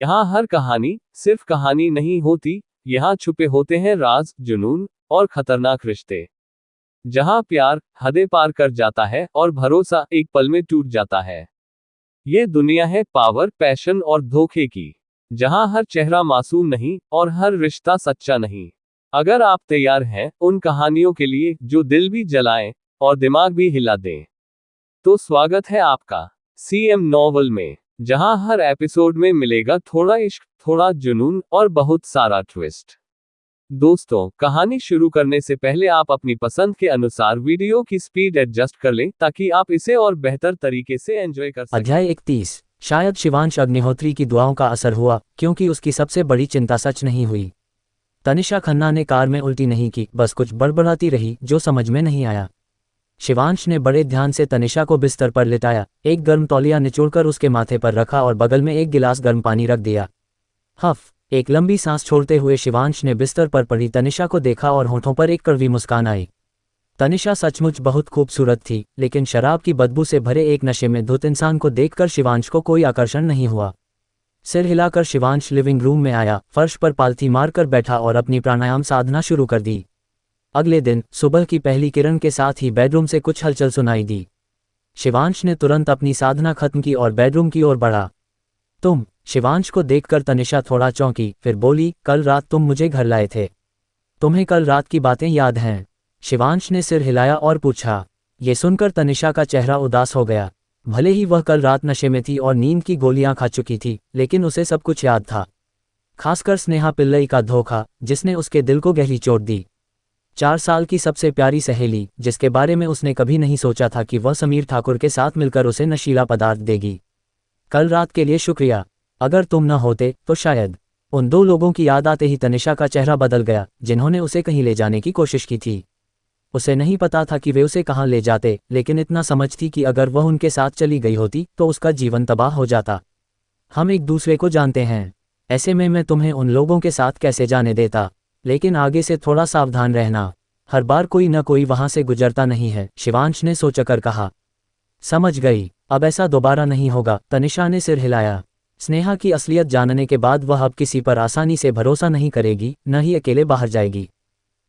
यहाँ हर कहानी सिर्फ कहानी नहीं होती, यहाँ छुपे होते हैं राज, जुनून और खतरनाक रिश्ते। जहाँ प्यार हदें पार कर जाता है और भरोसा एक पल में टूट जाता है। ये दुनिया है पावर, पैशन और धोखे की, जहाँ हर चेहरा मासूम नहीं और हर रिश्ता सच्चा नहीं। अगर आप तैयार हैं उन कहानियों के लिए जो दिल भी जलाएं और दिमाग भी हिला दें, तो स्वागत है आपका सीएम नॉवल में, जहां हर एपिसोड में मिलेगा थोड़ा इश्क, थोड़ा जुनून और बहुत सारा ट्विस्ट। दोस्तों, कहानी शुरू करने से पहले आप अपनी पसंद के अनुसार वीडियो की स्पीड एडजस्ट कर लें ताकि आप इसे और बेहतर तरीके से एंजॉय कर सकें। अध्याय 31। शायद शिवांश अग्निहोत्री की दुआओं का असर हुआ, क्योंकि उसकी सबसे बड़ी चिंता सच नहीं हुई। तनिषा खन्ना ने कार में उल्टी नहीं की, बस कुछ बड़बड़ाती रही जो समझ में नहीं आया। शिवांश ने बड़े ध्यान से तनिषा को बिस्तर पर लिटाया, एक गर्म तौलिया निचोड़कर उसके माथे पर रखा और बगल में एक गिलास गर्म पानी रख दिया। हफ, एक लंबी सांस छोड़ते हुए शिवांश ने बिस्तर पर पड़ी तनिषा को देखा और होठों पर एक कड़वी मुस्कान आई। तनिषा सचमुच बहुत खूबसूरत थी, लेकिन शराब की बदबू से भरे एक नशे में धुत इंसान को देखकर शिवांश को कोई आकर्षण नहीं हुआ। सिर हिलाकर शिवांश लिविंग रूम में आया, फर्श पर पालथी मारकर बैठा और अपनी प्राणायाम साधना शुरू कर दी। अगले दिन सुबह की पहली किरण के साथ ही बेडरूम से कुछ हलचल सुनाई दी। शिवांश ने तुरंत अपनी साधना खत्म की और बेडरूम की ओर बढ़ा। तुम? शिवांश को देखकर तनिषा थोड़ा चौंकी, फिर बोली, कल रात तुम मुझे घर लाए थे। तुम्हें कल रात की बातें याद हैं? शिवांश ने सिर हिलाया और पूछा। ये सुनकर तनिषा का चेहरा उदास हो गया। भले ही वह कल रात नशे में थी और नींद की गोलियां खा चुकी थी, लेकिन उसे सब कुछ याद था। खासकर स्नेहा पिल्लई का धोखा, जिसने उसके दिल को गहरी चोट दी। 4 साल की सबसे प्यारी सहेली, जिसके बारे में उसने कभी नहीं सोचा था कि वह समीर ठाकुर के साथ मिलकर उसे नशीला पदार्थ देगी। कल रात के लिए शुक्रिया। अगर तुम न होते तो शायद। उन 2 लोगों की याद आते ही तनिषा का चेहरा बदल गया, जिन्होंने उसे कहीं ले जाने की कोशिश की थी। उसे नहीं पता था कि वे उसे कहाँ ले जाते, लेकिन इतना समझ थी कि अगर वह उनके साथ चली गई होती तो उसका जीवन तबाह हो जाता। हम एक दूसरे को जानते हैं, ऐसे में मैं तुम्हें उन लोगों के साथ कैसे जाने देता, लेकिन आगे से थोड़ा सावधान रहना। हर बार कोई न कोई वहां से गुजरता नहीं है, शिवांश ने सोचकर कहा। समझ गई, अब ऐसा दोबारा नहीं होगा, तनिषा ने सिर हिलाया। स्नेहा की असलियत जानने के बाद वह अब किसी पर आसानी से भरोसा नहीं करेगी, न ही अकेले बाहर जाएगी।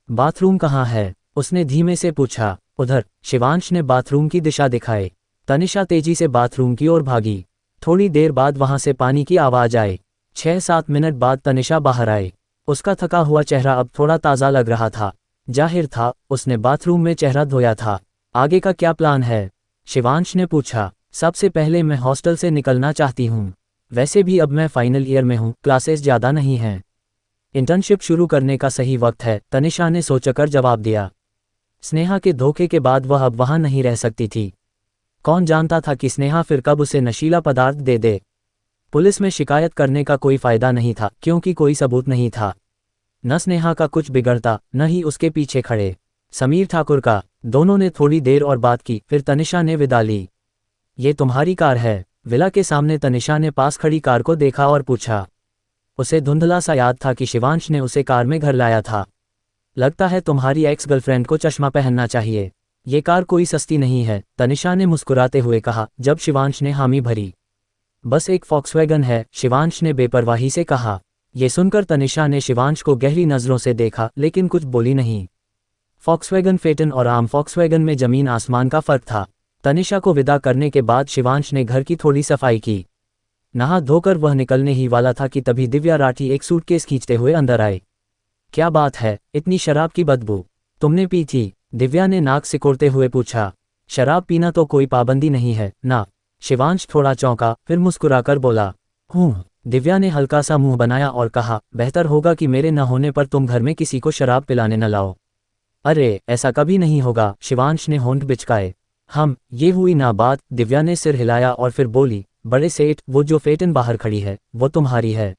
बाथरूम कहाँ है? उसने धीमे से पूछा। उधर, शिवांश ने बाथरूम की दिशा दिखाए। तनिषा तेजी से बाथरूम की ओर भागी। थोड़ी देर बाद वहां से पानी की आवाज आई। 6-7 मिनट बाद तनिषा बाहर आई। उसका थका हुआ चेहरा अब थोड़ा ताज़ा लग रहा था। जाहिर था उसने बाथरूम में चेहरा धोया था। आगे का क्या प्लान है? शिवांश ने पूछा। सबसे पहले मैं हॉस्टल से निकलना चाहती हूँ। वैसे भी अब मैं फाइनल ईयर में हूँ, क्लासेस ज़्यादा नहीं हैं। इंटर्नशिप शुरू करने का सही वक्त है, तनिषा ने सोचकर जवाब दिया। स्नेहा के धोखे के बाद वह अब वहाँ नहीं रह सकती थी। कौन जानता था कि स्नेहा फिर कब उसे नशीला पदार्थ दे दे। पुलिस में शिकायत करने का कोई फायदा नहीं था, क्योंकि कोई सबूत नहीं था। न स्नेहा का कुछ बिगड़ता, न ही उसके पीछे खड़े समीर ठाकुर का। दोनों ने थोड़ी देर और बात की, फिर तनिषा ने विदा ली। ये तुम्हारी कार है? विला के सामने तनिषा ने पास खड़ी कार को देखा और पूछा। उसे धुंधला सा याद था कि शिवांश ने उसे कार में घर लाया था। लगता है तुम्हारी एक्स गर्लफ्रेंड को चश्मा पहनना चाहिए। ये कार कोई सस्ती नहीं है, तनिषा ने मुस्कुराते हुए कहा, जब शिवांश ने हामी भरी। बस एक फॉक्सवैगन है, शिवांश ने बेपरवाही से कहा। ये सुनकर तनिषा ने शिवांश को गहरी नज़रों से देखा, लेकिन कुछ बोली नहीं। फॉक्सवैगन फेटन और आम फॉक्सवैगन में जमीन आसमान का फर्क था। तनिषा को विदा करने के बाद शिवांश ने घर की थोड़ी सफाई की। नहा धोकर वह निकलने ही वाला था कि तभी दिव्या राठी एक सूटकेस खींचते हुए अंदर आए। क्या बात है, इतनी शराब की बदबू तुमने पी थी? दिव्या ने नाक सिकोड़ते हुए पूछा। शराब पीना तो कोई पाबंदी नहीं है ना। शिवांश थोड़ा चौंका, फिर मुस्कुराकर बोला, हूँ। दिव्या ने हल्का सा मुंह बनाया और कहा, बेहतर होगा कि मेरे न होने पर तुम घर में किसी को शराब पिलाने न लाओ। अरे ऐसा कभी नहीं होगा, शिवांश ने होंठ बिचकाए। ये हुई ना बात। दिव्या ने सिर हिलाया और फिर बोली, बड़े सेठ, वो जो फेटन बाहर खड़ी है वो तुम्हारी है?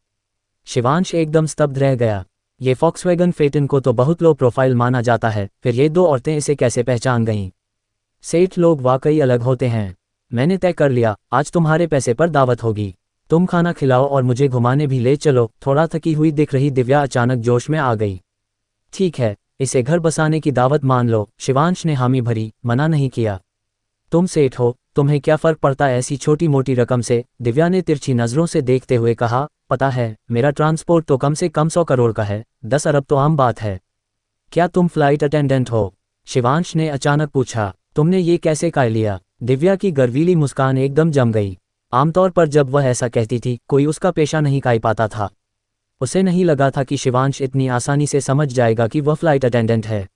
शिवांश एकदम स्तब्ध रह गया। ये फॉक्सवैगन फेटन को तो बहुत लो प्रोफाइल माना जाता है, फिर ये 2 औरतें इसे कैसे पहचान गईं? सेठ लोग वाकई अलग होते हैं। मैंने तय कर लिया, आज तुम्हारे पैसे पर दावत होगी। तुम खाना खिलाओ और मुझे घुमाने भी ले चलो। थोड़ा थकी हुई दिख रही दिव्या अचानक जोश में आ गई। ठीक है, इसे घर बसाने की दावत मान लो। शिवांश ने हामी भरी, मना नहीं किया। तुम सेठ हो, तुम्हें क्या फर्क पड़ता है ऐसी छोटी मोटी रकम से? दिव्या ने तिरछी नजरों से देखते हुए कहा, पता है, मेरा ट्रांसपोर्ट तो कम से कम 100 करोड़ का है, 10 अरब तो आम बात है। क्या तुम फ्लाइट अटेंडेंट हो? शिवांश ने अचानक पूछा। तुमने ये कैसे कह लिया? दिव्या की गर्वीली मुस्कान एकदम जम गई। आमतौर पर जब वह ऐसा कहती थी, कोई उसका पेशा नहीं कह पाता था। उसे नहीं लगा था कि शिवांश इतनी आसानी से समझ जाएगा कि वह फ्लाइट अटेंडेंट है।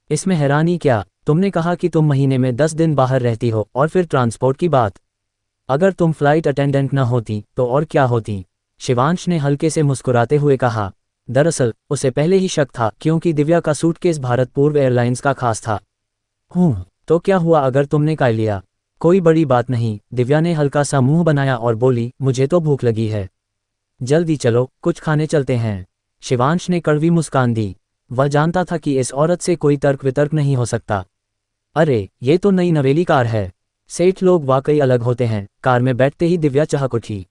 इसमें हैरानी क्या? तुमने कहा कि तुम महीने में 10 दिन बाहर रहती हो, और फिर ट्रांसपोर्ट की बात। अगर तुम फ्लाइट अटेंडेंट न होती तो और क्या होती? शिवांश ने हल्के से मुस्कुराते हुए कहा। दरअसल उसे पहले ही शक था, क्योंकि दिव्या का सूटकेस भारत पूर्व एयरलाइंस का खास था। तो क्या हुआ अगर तुमने कह लिया? कोई बड़ी बात नहीं, दिव्या ने हल्का सा मुंह बनाया और बोली, मुझे तो भूख लगी है। जल्दी चलो, कुछ खाने चलते हैं। शिवांश ने कड़वी मुस्कान दी। वह जानता था कि इस औरत से कोई तर्क वितर्क नहीं हो सकता। अरे, ये तो नई नवेली कार है। सेठ लोग वाकई अलग होते हैं। कार में बैठते ही दिव्या चहक उठी।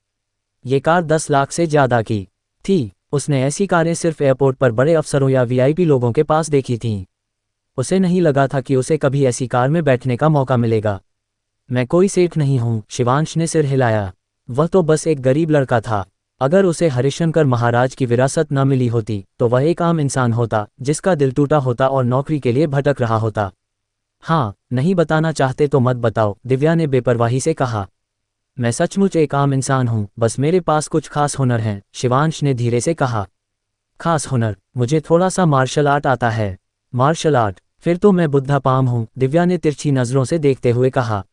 ये कार 10 लाख से ज्यादा की थी। उसने ऐसी कारें सिर्फ एयरपोर्ट पर बड़े अफसरों या वीआईपी लोगों के पास देखी थीं। उसे नहीं लगा था कि उसे कभी ऐसी कार में बैठने का मौका मिलेगा। मैं कोई सेठ नहीं हूँ, शिवांश ने सिर हिलाया। वह तो बस एक गरीब लड़का था। अगर उसे हरिशंकर महाराज की विरासत न मिली होती तो वह एक आम इंसान होता, जिसका दिल टूटा होता और नौकरी के लिए भटक रहा होता। हाँ, नहीं बताना चाहते तो मत बताओ, दिव्या ने बेपरवाही से कहा। मैं सचमुच एक आम इंसान हूँ, बस मेरे पास कुछ खास हुनर हैं, शिवांश ने धीरे से कहा। खास हुनर? मुझे थोड़ा सा मार्शल आर्ट आता है। Martial art? फिर तो मैं बुद्धा पाम हूँ, दिव्या ने तिरछी नजरों से देखते हुए कहा।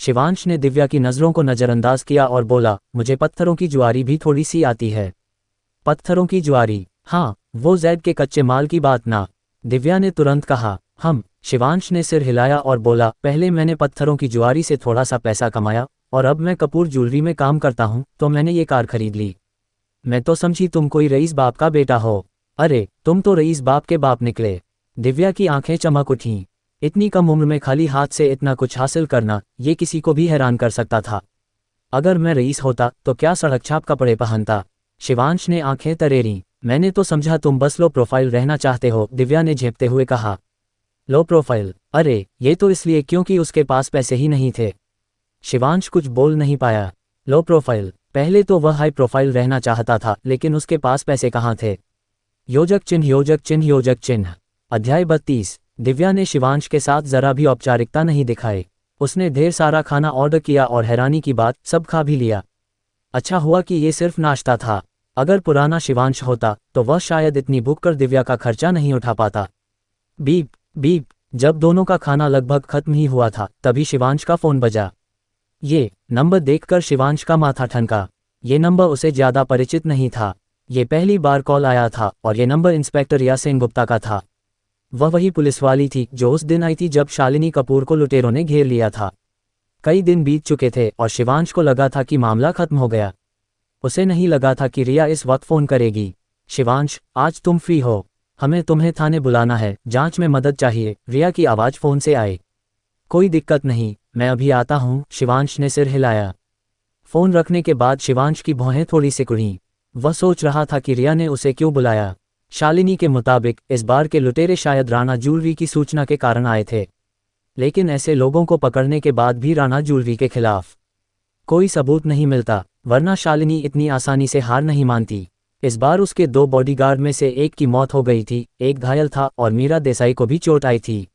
शिवांश ने दिव्या की नजरों को नजरअंदाज किया और बोला, मुझे पत्थरों की जुआरी भी थोड़ी सी आती है। पत्थरों की जुआरी? हाँ, वो जैद के कच्चे माल की बात ना, दिव्या ने तुरंत कहा। शिवांश ने सिर हिलाया और बोला, पहले मैंने पत्थरों की जुआरी से थोड़ा सा पैसा कमाया, और अब मैं कपूर ज्वेलरी में काम करता हूँ, तो मैंने ये कार खरीद ली। मैं तो समझी तुम कोई रईस बाप का बेटा हो। अरे, तुम तो रईस बाप के बाप निकले। दिव्या की आंखें चमक उठीं। इतनी कम उम्र में खाली हाथ से इतना कुछ हासिल करना, ये किसी को भी हैरान कर सकता था। अगर मैं रईस होता तो क्या सड़क छाप कपड़े पहनता? शिवांश ने आंखें तरेरी। मैंने तो समझा तुम बस लो प्रोफाइल रहना चाहते हो, दिव्या ने झेपते हुए कहा। Low profile? अरे, ये तो इसलिए क्योंकि उसके पास पैसे ही नहीं थे। शिवांश कुछ बोल नहीं पाया। Low profile? पहले तो वह हाई प्रोफाइल रहना चाहता था, लेकिन उसके पास पैसे कहाँ थे? योजक चिन्ह योजक चिन्ह योजक चिन्ह। अध्याय 32। दिव्या ने शिवांश के साथ जरा भी औपचारिकता नहीं दिखाई। उसने ढेर सारा खाना ऑर्डर किया और हैरानी की बात, सब खा भी लिया। अच्छा हुआ कि ये सिर्फ नाश्ता था। अगर पुराना शिवांश होता तो वह शायद इतनी भूख कर दिव्या का खर्चा नहीं उठा पाता। Beep beep. जब दोनों का खाना लगभग खत्म ही हुआ था, तभी शिवांश का फोन बजा। ये नंबर देखकर शिवांश का माथा ठनका। ये नंबर उसे ज्यादा परिचित नहीं था। ये पहली बार कॉल आया था, और ये नंबर इंस्पेक्टर यासीन गुप्ता का था। वह वही पुलिस वाली थी जो उस दिन आई थी जब शालिनी कपूर को लुटेरों ने घेर लिया था। कई दिन बीत चुके थे और शिवांश को लगा था कि मामला खत्म हो गया। उसे नहीं लगा था कि रिया इस वक्त फोन करेगी। शिवांश, आज तुम फ्री हो? हमें तुम्हें थाने बुलाना है, जांच में मदद चाहिए, रिया की आवाज फोन से आई। कोई दिक्कत नहीं, मैं अभी आता हूँ, शिवांश ने सिर हिलाया। फोन रखने के बाद शिवांश की भौहें थोड़ी सिकुड़ी। वह सोच रहा था कि रिया ने उसे क्यों बुलाया। शालिनी के मुताबिक इस बार के लुटेरे शायद राणा ज्वेलरी की सूचना के कारण आए थे, लेकिन ऐसे लोगों को पकड़ने के बाद भी राणा ज्वेलरी के खिलाफ कोई सबूत नहीं मिलता, वरना शालिनी इतनी आसानी से हार नहीं मानती। इस बार उसके 2 बॉडीगार्ड में से एक की मौत हो गई थी, एक घायल था और मीरा देसाई को भी चोट आई थी।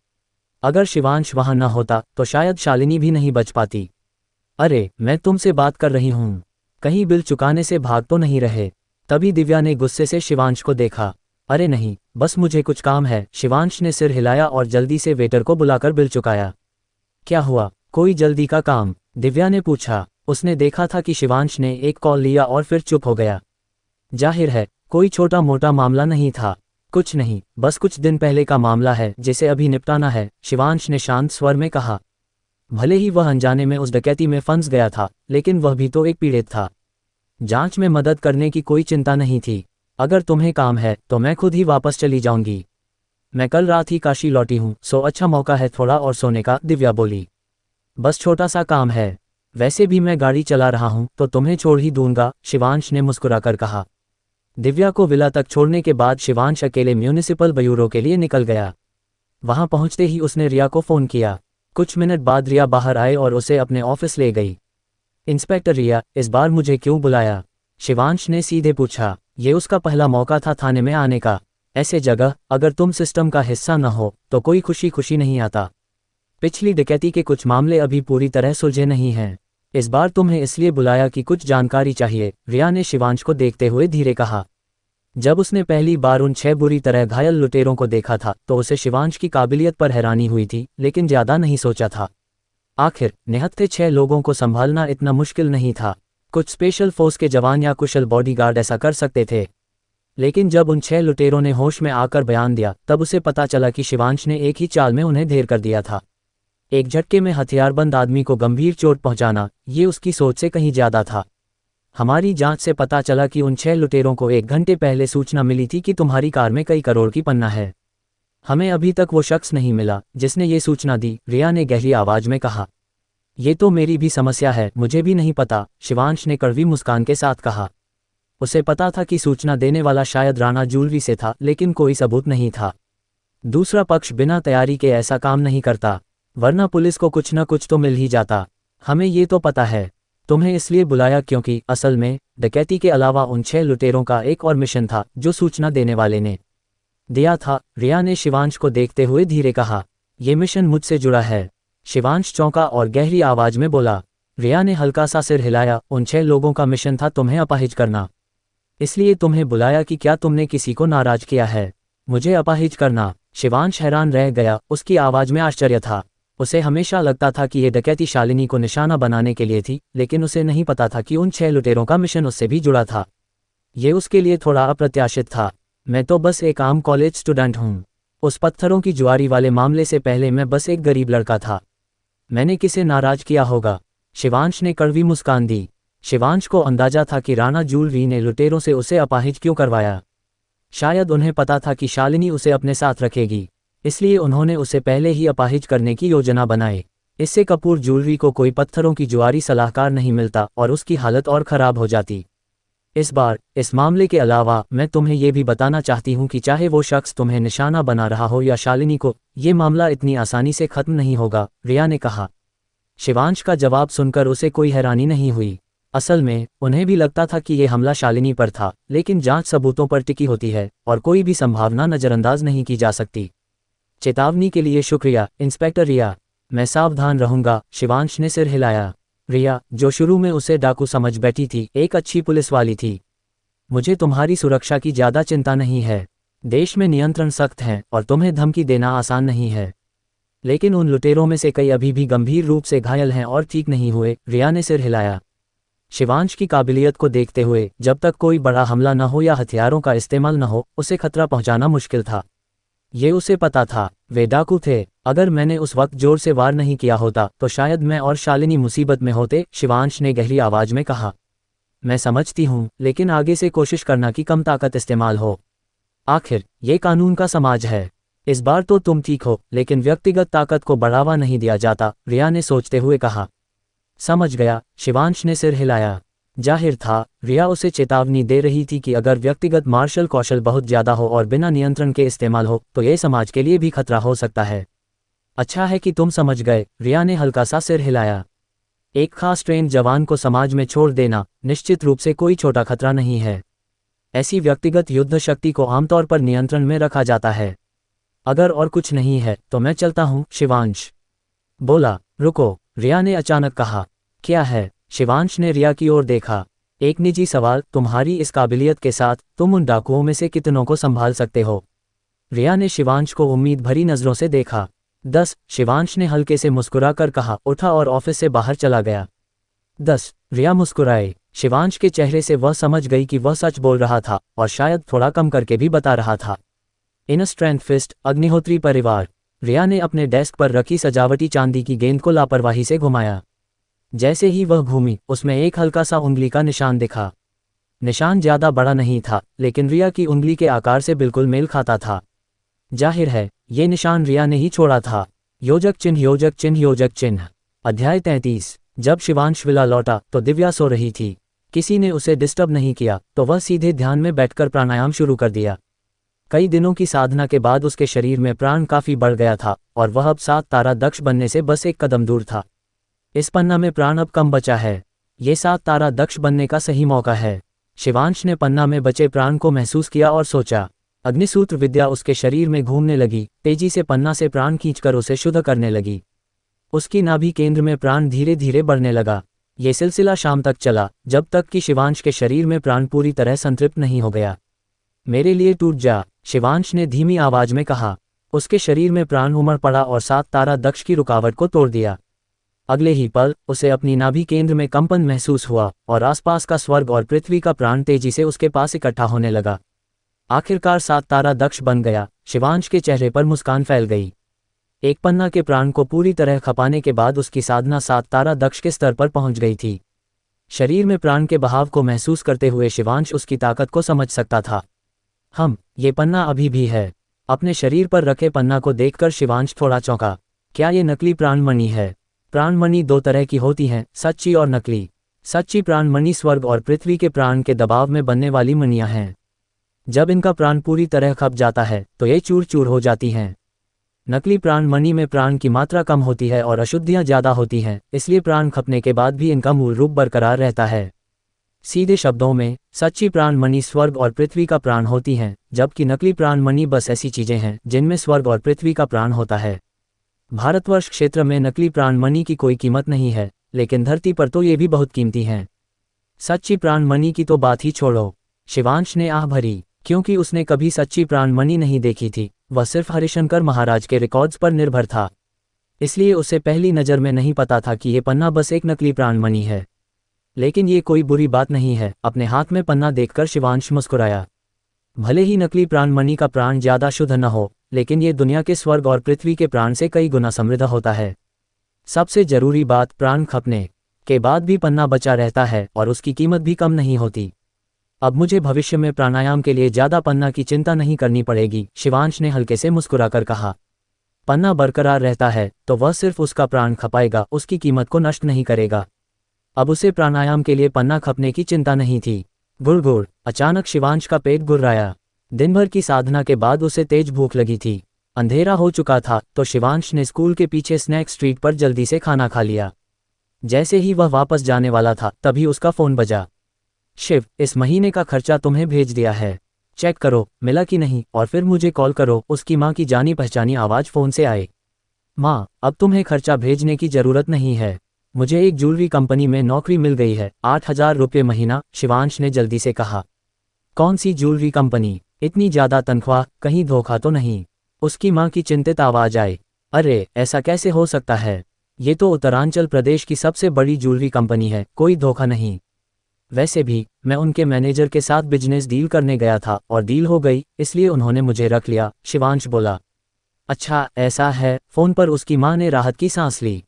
अगर शिवांश वहां न होता तो शायद शालिनी भी नहीं बच पाती। अरे, मैं तुमसे बात कर रही हूँ, कहीं बिल चुकाने से भाग तो नहीं रहे? तभी दिव्या ने गुस्से से शिवांश को देखा। अरे नहीं, बस मुझे कुछ काम है, शिवांश ने सिर हिलाया और जल्दी से वेटर को बुलाकर बिल चुकाया। क्या हुआ, कोई जल्दी का काम? दिव्या ने पूछा। उसने देखा था कि शिवांश ने एक कॉल लिया और फिर चुप हो गया। जाहिर है, कोई छोटा मोटा मामला नहीं था। कुछ नहीं, बस कुछ दिन पहले का मामला है जिसे अभी निपटाना है, शिवांश ने शांत स्वर में कहा। भले ही वह अनजाने में उस डकैती में फंस गया था, लेकिन वह भी तो एक पीड़ित था। जांच में मदद करने की कोई चिंता नहीं थी। अगर तुम्हें काम है तो मैं खुद ही वापस चली जाऊंगी। मैं कल रात ही काशी लौटी हूँ, सो अच्छा मौका है थोड़ा और सोने का, दिव्या बोली। बस छोटा सा काम है, वैसे भी मैं गाड़ी चला रहा हूँ तो तुम्हें छोड़ ही दूंगा, शिवांश ने मुस्कुराकर कहा। दिव्या को विला तक छोड़ने के बाद शिवांश अकेले म्यूनिसिपल ब्यूरो के लिए निकल गया। वहां पहुंचते ही उसने रिया को फोन किया। कुछ मिनट बाद रिया बाहर आए और उसे अपने ऑफिस ले गई। इंस्पेक्टर रिया, इस बार मुझे क्यों बुलाया? शिवांश ने सीधे पूछा। ये उसका पहला मौका था थाने में आने का। ऐसे जगह अगर तुम सिस्टम का हिस्सा न हो तो कोई खुशी खुशी नहीं आता। पिछली डकैती के कुछ मामले अभी पूरी तरह सुलझे नहीं हैं। इस बार तुम्हें इसलिए बुलाया कि कुछ जानकारी चाहिए, रिया ने शिवांश को देखते हुए धीरे कहा। जब उसने पहली बार उन 6 बुरी तरह घायल लुटेरों को देखा था तो उसे शिवांश की काबिलियत पर हैरानी हुई थी, लेकिन ज्यादा नहीं सोचा था। आखिर निहत्थे 6 लोगों को संभालना इतना मुश्किल नहीं था। कुछ स्पेशल फोर्स के जवान या कुशल बॉडीगार्ड ऐसा कर सकते थे। लेकिन जब उन 6 लुटेरों ने होश में आकर बयान दिया तब उसे पता चला कि शिवांश ने एक ही चाल में उन्हें ढेर कर दिया था। एक झटके में हथियारबंद आदमी को गंभीर चोट पहुंचाना, ये उसकी सोच से कहीं ज्यादा था। हमारी जांच से पता चला कि उन 6 लुटेरों को 1 घंटे पहले सूचना मिली थी कि तुम्हारी कार में कई करोड़ की पन्ना है। हमें अभी तक वो शख्स नहीं मिला जिसने ये सूचना दी, रिया ने गहरी आवाज में कहा। ये तो मेरी भी समस्या है, मुझे भी नहीं पता, शिवांश ने कड़वी मुस्कान के साथ कहा। उसे पता था कि सूचना देने वाला शायद राणा जूलरी से था, लेकिन कोई सबूत नहीं था। दूसरा पक्ष बिना तैयारी के ऐसा काम नहीं करता, वरना पुलिस को कुछ न कुछ तो मिल ही जाता। हमें ये तो पता है। तुम्हें इसलिए बुलाया क्योंकि असल में डकैती के अलावा उन 6 लुटेरों का एक और मिशन था जो सूचना देने वाले ने दिया था, रिया ने शिवांश को देखते हुए धीरे कहा। ये मिशन मुझसे जुड़ा है। शिवांश चौंका और गहरी आवाज में बोला। रिया ने हल्का सा सिर हिलाया। उन 6 लोगों का मिशन था तुम्हें अपाहिज करना। इसलिए तुम्हें बुलाया कि क्या तुमने किसी को नाराज किया है? मुझे अपाहिज करना? शिवांश हैरान रह गया, उसकी आवाज में आश्चर्य था। उसे हमेशा लगता था कि ये डकैती शालिनी को निशाना बनाने के लिए थी, लेकिन उसे नहीं पता था कि उन 6 लुटेरों का मिशन उससे भी जुड़ा था। ये उसके लिए थोड़ा अप्रत्याशित था। मैं तो बस एक आम कॉलेज स्टूडेंट हूँ। उस पत्थरों की जुआरी वाले मामले से पहले मैं बस एक गरीब लड़का था। मैंने किसे नाराज किया होगा? शिवांश ने कड़वी मुस्कान दी। शिवांश को अंदाजा था कि राणा जूलरी ने लुटेरों से उसे अपाहिज क्यों करवाया। शायद उन्हें पता था कि शालिनी उसे अपने साथ रखेगी, इसलिए उन्होंने उसे पहले ही अपाहिज करने की योजना बनाई। इससे कपूर जूलरी को कोई पत्थरों की जुआरी सलाहकार नहीं मिलता और उसकी हालत और खराब हो जाती। इस बार इस मामले के अलावा मैं तुम्हें यह भी बताना चाहती हूँ कि चाहे वो शख्स तुम्हें निशाना बना रहा हो या शालिनी को, ये मामला इतनी आसानी से खत्म नहीं होगा, रिया ने कहा। शिवांश का जवाब सुनकर उसे कोई हैरानी नहीं हुई। असल में उन्हें भी लगता था कि यह हमला शालिनी पर था, लेकिन जांच सबूतों पर टिकी होती है और कोई भी संभावना नजरअंदाज नहीं की जा सकती। चेतावनी के लिए शुक्रिया, इंस्पेक्टर रिया। मैं सावधान रहूंगा, शिवांश ने सिर हिलाया। रिया, जो शुरू में उसे डाकू समझ बैठी थी, एक अच्छी पुलिस वाली थी। मुझे तुम्हारी सुरक्षा की ज्यादा चिंता नहीं है। देश में नियंत्रण सख्त हैं और तुम्हें धमकी देना आसान नहीं है। लेकिन उन लुटेरों में से कई अभी भी गंभीर रूप से घायल हैं और ठीक नहीं हुए, रिया ने सिर हिलाया। शिवांश की काबिलियत को देखते हुए जब तक कोई बड़ा हमला न हो या हथियारों का इस्तेमाल न हो, उसे खतरा पहुंचाना मुश्किल था। ये उसे पता था, वे डाकू थे। अगर मैंने उस वक्त जोर से वार नहीं किया होता तो शायद मैं और शालिनी मुसीबत में होते, शिवांश ने गहरी आवाज में कहा। मैं समझती हूँ, लेकिन आगे से कोशिश करना कि कम ताकत इस्तेमाल हो। आखिर ये कानून का समाज है। इस बार तो तुम ठीक हो, लेकिन व्यक्तिगत ताकत को बढ़ावा नहीं दिया जाता, रिया ने सोचते हुए कहा। समझ गया, शिवांश ने सिर हिलाया। जाहिर था रिया उसे चेतावनी दे रही थी कि अगर व्यक्तिगत मार्शल कौशल बहुत ज्यादा हो और बिना नियंत्रण के इस्तेमाल हो तो यह समाज के लिए भी खतरा हो सकता है। अच्छा है कि तुम समझ गए, रिया ने हल्का सा सिर हिलाया। एक खास ट्रेन जवान को समाज में छोड़ देना निश्चित रूप से कोई छोटा खतरा नहीं है। ऐसी व्यक्तिगत युद्ध शक्ति को आमतौर पर नियंत्रण में रखा जाता है। अगर और कुछ नहीं है तो मैं चलता हूँ, शिवांश बोला। रुको, रिया ने अचानक कहा। क्या है? शिवांश ने रिया की ओर देखा। एक निजी सवाल, तुम्हारी इस काबिलियत के साथ तुम उन डाकुओं में से कितनों को संभाल सकते हो? रिया ने शिवांश को उम्मीद भरी नजरों से देखा। 10, शिवांश ने हल्के से मुस्कुराकर कहा, उठा और ऑफिस से बाहर चला गया। 10, रिया मुस्कुराए। शिवांश के चेहरे से वह समझ गई कि वह सच बोल रहा था और शायद थोड़ा कम करके भी बता रहा था। इन स्ट्रेंथ फिस्ट, अग्निहोत्री परिवार। रिया ने अपने डेस्क पर रखी सजावटी चांदी की गेंद को लापरवाही से घुमाया। जैसे ही वह घूमी, उसमें एक हल्का सा उंगली का निशान दिखा। निशान ज्यादा बड़ा नहीं था, लेकिन रिया की उंगली के आकार से बिल्कुल मेल खाता था। जाहिर है ये निशान रिया ने ही छोड़ा था। योजक चिन्ह, योजक चिन्ह, योजक चिन्ह। अध्याय 33। जब शिवांश विला लौटा तो दिव्या सो रही थी। किसी ने उसे डिस्टर्ब नहीं किया तो वह सीधे ध्यान में बैठकर प्राणायाम शुरू कर दिया। कई दिनों की साधना के बाद उसके शरीर में प्राण काफी बढ़ गया था और वह अब 7 तारा दक्ष बनने से बस एक कदम दूर था। इस पन्ना में प्राण अब कम बचा है। ये 7 तारा दक्ष बनने का सही मौका है। शिवांश ने पन्ना में बचे प्राण को महसूस किया और सोचा। अग्निसूत्र विद्या उसके शरीर में घूमने लगी, तेजी से पन्ना से प्राण खींचकर उसे शुद्ध करने लगी। उसकी नाभि केंद्र में प्राण धीरे धीरे बढ़ने लगा। ये सिलसिला शाम तक चला, जब तक कि शिवांश के शरीर में प्राण पूरी तरह संतृप्त नहीं हो गया। मेरे लिए टूट जा, शिवांश ने धीमी आवाज में कहा। उसके शरीर में प्राण उमड़ पड़ा और 7 तारा दक्ष की रुकावट को तोड़ दिया। अगले ही पल उसे अपनी नाभि केंद्र में कंपन महसूस हुआ और आसपास का स्वर्ग और पृथ्वी का प्राण तेजी से उसके पास इकट्ठा होने लगा। आखिरकार 7 तारा दक्ष बन गया। शिवांश के चेहरे पर मुस्कान फैल गई। एक पन्ना के प्राण को पूरी तरह खपाने के बाद उसकी साधना 7 तारा दक्ष के स्तर पर पहुंच गई थी। शरीर में प्राण के बहाव को महसूस करते हुए शिवांश उसकी ताकत को समझ सकता था। ये पन्ना अभी भी है। अपने शरीर पर रखे पन्ना को देखकर शिवांश थोड़ा चौंका। क्या ये नकली प्राणमणि है? प्राणमणि 2 तरह की होती हैं, सच्ची और नकली। सच्ची प्राणमणि स्वर्ग और पृथ्वी के प्राण के दबाव में बनने वाली मणियां हैं। जब इनका प्राण पूरी तरह खप जाता है तो ये चूर चूर हो जाती हैं। नकली प्राणमणि में प्राण की मात्रा कम होती है और अशुद्धियां ज्यादा होती हैं, इसलिए प्राण खपने के बाद भी इनका मूल रूप बरकरार रहता है। सीधे शब्दों में सच्ची प्राणमणि स्वर्ग और पृथ्वी का प्राण होती हैं, जबकि नकली प्राणमणि बस ऐसी चीजें हैं जिनमें स्वर्ग और पृथ्वी का प्राण होता है। भारतवर्ष क्षेत्र में नकली प्राणमणि की कोई कीमत नहीं है, लेकिन धरती पर तो ये भी बहुत कीमती हैं। सच्ची प्राणमणि की तो बात ही छोड़ो। शिवांश ने आह भरी, क्योंकि उसने कभी सच्ची प्राणमणि नहीं देखी थी। वह सिर्फ हरिशंकर महाराज के रिकॉर्ड्स पर निर्भर था, इसलिए उसे पहली नज़र में नहीं पता था कि ये पन्ना बस एक नकली प्राणमणि है। लेकिन ये कोई बुरी बात नहीं है। अपने हाथ में पन्ना देखकर शिवांश मुस्कुराया। भले ही नकली प्राणमणि का प्राण ज्यादा शुद्ध न हो, लेकिन ये दुनिया के स्वर्ग और पृथ्वी के प्राण से कई गुना समृद्ध होता है। सबसे जरूरी बात, प्राण खपने के बाद भी पन्ना बचा रहता है और उसकी कीमत भी कम नहीं होती। अब मुझे भविष्य में प्राणायाम के लिए ज्यादा पन्ना की चिंता नहीं करनी पड़ेगी, शिवांश ने हल्के से मुस्कुराकर कहा। पन्ना बरकरार रहता है तो वह सिर्फ उसका प्राण खपाएगा, उसकी कीमत को नष्ट नहीं करेगा। अब उसे प्राणायाम के लिए पन्ना खपने की चिंता नहीं थी। गुड़, अचानक शिवांश का पेट गुर्राया। दिन भर की साधना के बाद उसे तेज भूख लगी थी। अंधेरा हो चुका था तो शिवांश ने स्कूल के पीछे स्नैक स्ट्रीट पर जल्दी से खाना खा लिया। जैसे ही वह वापस जाने वाला था तभी उसका फोन बजा। शिव, इस महीने का खर्चा तुम्हें भेज दिया है, चेक करो मिला कि नहीं, और फिर मुझे कॉल करो। उसकी माँ की जानी पहचानी आवाज फोन से आई। माँ, अब तुम्हें खर्चा भेजने की जरूरत नहीं है, मुझे एक ज्वेलरी कंपनी में नौकरी मिल गई है, 8,000 रुपये महीना, शिवांश ने जल्दी से कहा। कौन सी ज्वेलरी कंपनी? इतनी ज्यादा तनख्वाह, कहीं धोखा तो नहीं? उसकी माँ की चिंतित आवाज आई। अरे ऐसा कैसे हो सकता है, ये तो उत्तरांचल प्रदेश की सबसे बड़ी ज्वेलरी कंपनी है, कोई धोखा नहीं। वैसे भी मैं उनके मैनेजर के साथ बिजनेस डील करने गया था और डील हो गई, इसलिए उन्होंने मुझे रख लिया, शिवांश बोला। अच्छा ऐसा है। फोन पर उसकी माँ ने राहत की सांस ली।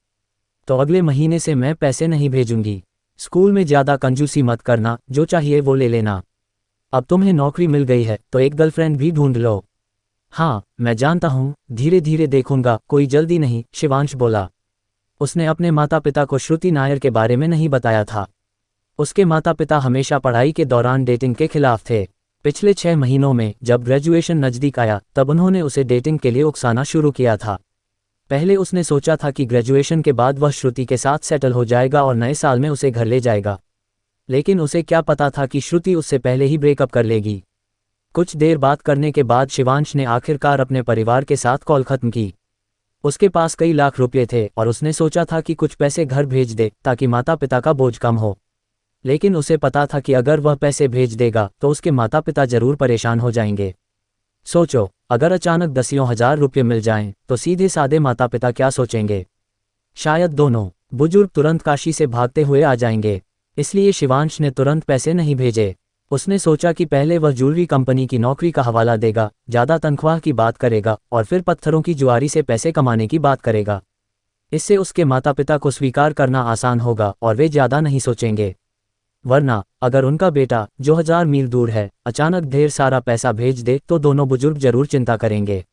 तो अगले महीने से मैं पैसे नहीं भेजूंगी। स्कूल में ज्यादा कंजूसी मत करना, जो चाहिए वो ले लेना। अब तुम्हें नौकरी मिल गई है तो एक गर्लफ्रेंड भी ढूंढ लो। हाँ मैं जानता हूँ, धीरे धीरे देखूंगा, कोई जल्दी नहीं, शिवांश बोला। उसने अपने माता पिता को श्रुति नायर के बारे में नहीं बताया था। उसके माता पिता हमेशा पढ़ाई के दौरान डेटिंग के खिलाफ थे। पिछले 6 महीनों में जब ग्रेजुएशन नज़दीक आया तब उन्होंने उसे डेटिंग के लिए उकसाना शुरू किया था। पहले उसने सोचा था कि ग्रेजुएशन के बाद वह श्रुति के साथ सेटल हो जाएगा और नए साल में उसे घर ले जाएगा, लेकिन उसे क्या पता था कि श्रुति उससे पहले ही ब्रेकअप कर लेगी। कुछ देर बात करने के बाद शिवांश ने आखिरकार अपने परिवार के साथ कॉल खत्म की। उसके पास कई लाख रुपये थे और उसने सोचा था कि कुछ पैसे घर भेज दे ताकि माता पिता का बोझ कम हो, लेकिन उसे पता था कि अगर वह पैसे भेज देगा तो उसके माता पिता जरूर परेशान हो जाएंगे। सोचो, अगर अचानक 10,000 रुपये मिल जाएं तो सीधे साधे माता पिता क्या सोचेंगे? शायद दोनों बुजुर्ग तुरंत काशी से भागते हुए आ जाएंगे। इसलिए शिवांश ने तुरंत पैसे नहीं भेजे। उसने सोचा कि पहले वह ज्वेलरी कंपनी की नौकरी का हवाला देगा, ज्यादा तनख्वाह की बात करेगा और फिर पत्थरों की जुआरी से पैसे कमाने की बात करेगा। इससे उसके माता पिता को स्वीकार करना आसान होगा और वे ज्यादा नहीं सोचेंगे। वरना अगर उनका बेटा, जो 1000 मील दूर है, अचानक ढेर सारा पैसा भेज दे तो दोनों बुजुर्ग जरूर चिंता करेंगे।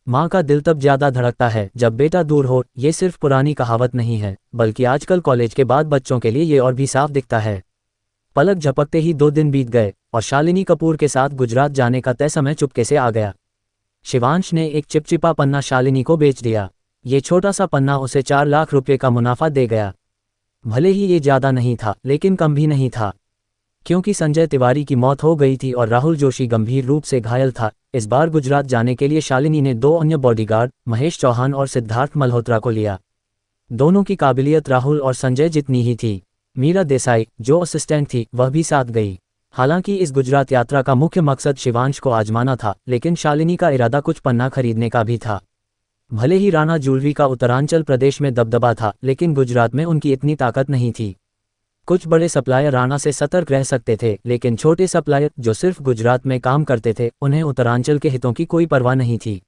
माँ का दिल तब ज्यादा धड़कता है जब बेटा दूर हो। ये सिर्फ पुरानी कहावत नहीं है, बल्कि आजकल कॉलेज के बाद बच्चों के लिए ये और भी साफ दिखता है। पलक झपकते ही 2 दिन बीत गए और शालिनी कपूर के साथ गुजरात जाने का तय समय चुपके से आ गया। शिवांश ने एक चिपचिपा पन्ना शालिनी को बेच दिया। ये छोटा सा पन्ना उसे 4 लाख रुपये का मुनाफा दे गया। भले ही ये ज़्यादा नहीं था, लेकिन कम भी नहीं था, क्योंकि संजय तिवारी की मौत हो गई थी और राहुल जोशी गंभीर रूप से घायल था। इस बार गुजरात जाने के लिए शालिनी ने 2 अन्य बॉडीगार्ड, महेश चौहान और सिद्धार्थ मल्होत्रा को लिया। दोनों की काबिलियत राहुल और संजय जितनी ही थी। मीरा देसाई, जो असिस्टेंट थी, वह भी साथ गई। हालांकि इस गुजरात यात्रा का मुख्य मकसद शिवांश को आजमाना था, लेकिन शालिनी का इरादा कुछ पन्ना खरीदने का भी था। भले ही राणा ज्वेलरी का उत्तरांचल प्रदेश में दबदबा था, लेकिन गुजरात में उनकी इतनी ताकत नहीं थी। कुछ बड़े सप्लायर राणा से सतर्क रह सकते थे, लेकिन छोटे सप्लायर जो सिर्फ गुजरात में काम करते थे, उन्हें उत्तरांचल के हितों की कोई परवाह नहीं थी।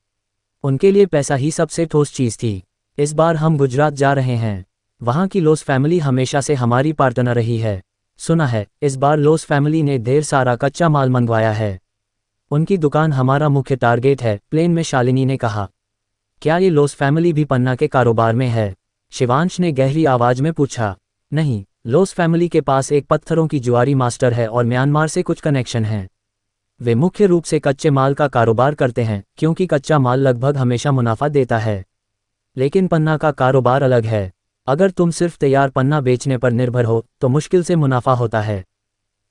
उनके लिए पैसा ही सबसे ठोस चीज़ थी। इस बार हम गुजरात जा रहे हैं। वहाँ की लोस फैमिली हमेशा से हमारी पार्टनर रही है। सुना है इस बार लोस फैमिली ने ढेर सारा कच्चा माल मंगवाया है। उनकी दुकान हमारा मुख्य टारगेट है, प्लेन में शालिनी ने कहा। क्या ये लोस फैमिली भी पन्ना के कारोबार में है? शिवांश ने गहरी आवाज में पूछा। नहीं, लोस फैमिली के पास एक पत्थरों की जुआरी मास्टर है और म्यांमार से कुछ कनेक्शन हैं। वे मुख्य रूप से कच्चे माल का कारोबार करते हैं, क्योंकि कच्चा माल लगभग हमेशा मुनाफा देता है। लेकिन पन्ना का कारोबार अलग है। अगर तुम सिर्फ तैयार पन्ना बेचने पर निर्भर हो तो मुश्किल से मुनाफा होता है।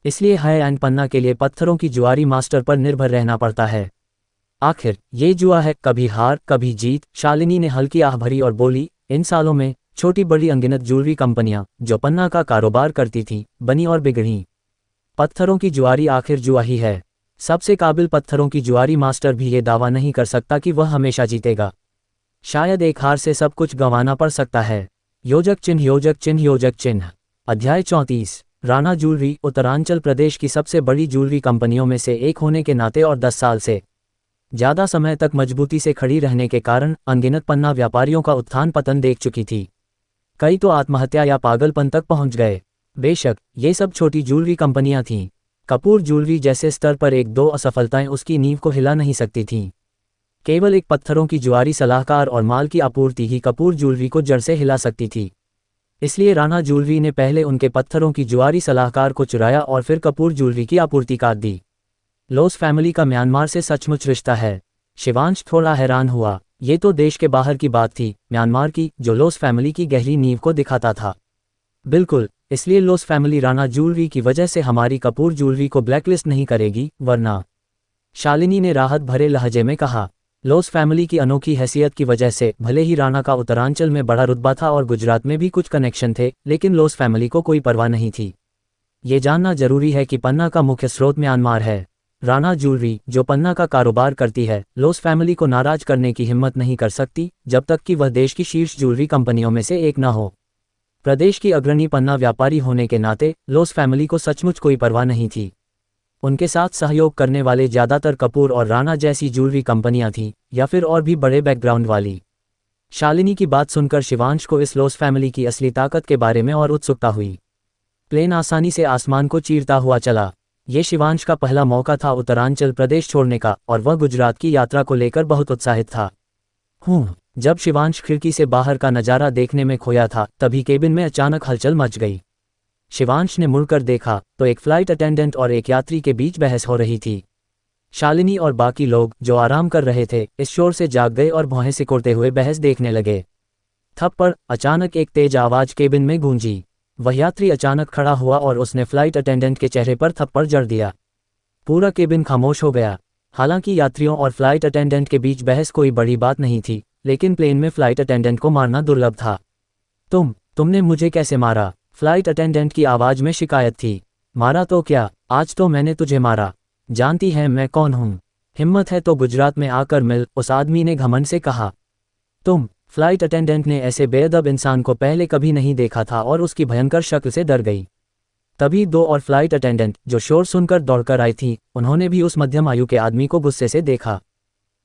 इसलिए हाई एंड पन्ना के लिए पत्थरों की जुआरी मास्टर पर निर्भर रहना पड़ता है। आखिर ये जुआ है, कभी हार कभी जीत। शालिनी ने हल्की आह भरी और बोली, इन सालों में छोटी बड़ी अनगिनत ज्वेलरी कंपनियां जो पन्ना का कारोबार करती थीं, बनी और बिगड़ी। पत्थरों की जुआरी आखिर जुआ ही है। सबसे काबिल पत्थरों की जुआरी मास्टर भी ये दावा नहीं कर सकता कि वह हमेशा जीतेगा। शायद एक हार से सब कुछ गंवाना पड़ सकता है। योजक चिन्ह, योजक चिन्ह, योजक चिन्ह। अध्याय 34। राणा ज्वेलरी उत्तरांचल प्रदेश की सबसे बड़ी ज्वेलरी कंपनियों में से एक होने के नाते और 10 साल से ज़्यादा समय तक मजबूती से खड़ी रहने के कारण अनगिनत पन्ना व्यापारियों का उत्थान पतन देख चुकी थी। कई तो आत्महत्या या पागलपन तक पहुंच गए। बेशक ये सब छोटी ज्वेलरी कंपनियां थीं। कपूर ज्वेलरी जैसे स्तर पर 1-2 असफलताएं उसकी नींव को हिला नहीं सकती थीं। केवल एक पत्थरों की जुआरी सलाहकार और माल की आपूर्ति ही कपूर ज्वेलरी को जड़ से हिला सकती थी। इसलिए राणा ज्वेलरी ने पहले उनके पत्थरों की जुआरी सलाहकार को चुराया और फिर कपूर ज्वेलरी की आपूर्ति काट दी। लोस फैमिली का म्यांमार से सचमुच रिश्ता है। शिवांश थोड़ा हैरान हुआ। ये तो देश के बाहर की बात थी, म्यांमार की, जो लोस फैमिली की गहरी नींव को दिखाता था। बिल्कुल, इसलिए लोस फैमिली राणा ज्वेलरी की वजह से हमारी कपूर ज्वेलरी को ब्लैकलिस्ट नहीं करेगी, वरना। शालिनी ने राहत भरे लहजे में कहा। लोस फैमिली की अनोखी हैसियत की वजह से भले ही राणा का उत्तरांचल में बड़ा रुतबा था और गुजरात में भी कुछ कनेक्शन थे, लेकिन लोस फैमिली को कोई परवाह नहीं थी। ये जानना जरूरी है कि पन्ना का मुख्य स्रोत म्यांमार है। राणा ज्वेलरी जो पन्ना का कारोबार करती है, लोस फैमिली को नाराज करने की हिम्मत नहीं कर सकती जब तक कि वह देश की शीर्ष ज्वेलरी कंपनियों में से एक न हो। प्रदेश की अग्रणी पन्ना व्यापारी होने के नाते लोस फैमिली को सचमुच कोई परवाह नहीं थी। उनके साथ सहयोग करने वाले ज़्यादातर कपूर और राणा जैसी ज्वेलरी कंपनियां थीं, या फिर और भी बड़े बैकग्राउंड वाली। शालिनी की बात सुनकर शिवांश को इस लोस फैमिली की असली ताकत के बारे में और उत्सुकता हुई। प्लेन आसानी से आसमान को चीरता हुआ चला। ये शिवांश का पहला मौका था उत्तरांचल प्रदेश छोड़ने का, और वह गुजरात की यात्रा को लेकर बहुत उत्साहित था। जब शिवांश खिड़की से बाहर का नज़ारा देखने में खोया था, तभी केबिन में अचानक हलचल मच गई। शिवांश ने मुड़कर देखा तो एक फ्लाइट अटेंडेंट और एक यात्री के बीच बहस हो रही थी। शालिनी और बाकी लोग जो आराम कर रहे थे, इस शोर से जाग गए और भौहें सिकोड़ते हुए बहस देखने लगे। थप्पड़! अचानक एक तेज आवाज केबिन में गूंजी। वह यात्री अचानक खड़ा हुआ और उसने फ्लाइट अटेंडेंट के चेहरे पर थप्पड़ जड़ दिया। पूरा केबिन खामोश हो गया। हालांकि यात्रियों और फ्लाइट अटेंडेंट के बीच बहस कोई बड़ी बात नहीं थी, लेकिन प्लेन में फ्लाइट अटेंडेंट को मारना दुर्लभ था। तुमने मुझे कैसे मारा? फ्लाइट अटेंडेंट की आवाज में शिकायत थी। मारा तो क्या, आज तो मैंने तुझे मारा। जानती है मैं कौन हूँ? हिम्मत है तो गुजरात में आकर मिल, उस आदमी ने घमंड से कहा। फ्लाइट अटेंडेंट ने ऐसे बेअदब इंसान को पहले कभी नहीं देखा था और उसकी भयंकर शक्ल से डर गई। तभी 2 और फ्लाइट अटेंडेंट जो शोर सुनकर दौड़कर आई थी, उन्होंने भी उस मध्यम आयु के आदमी को गुस्से से देखा।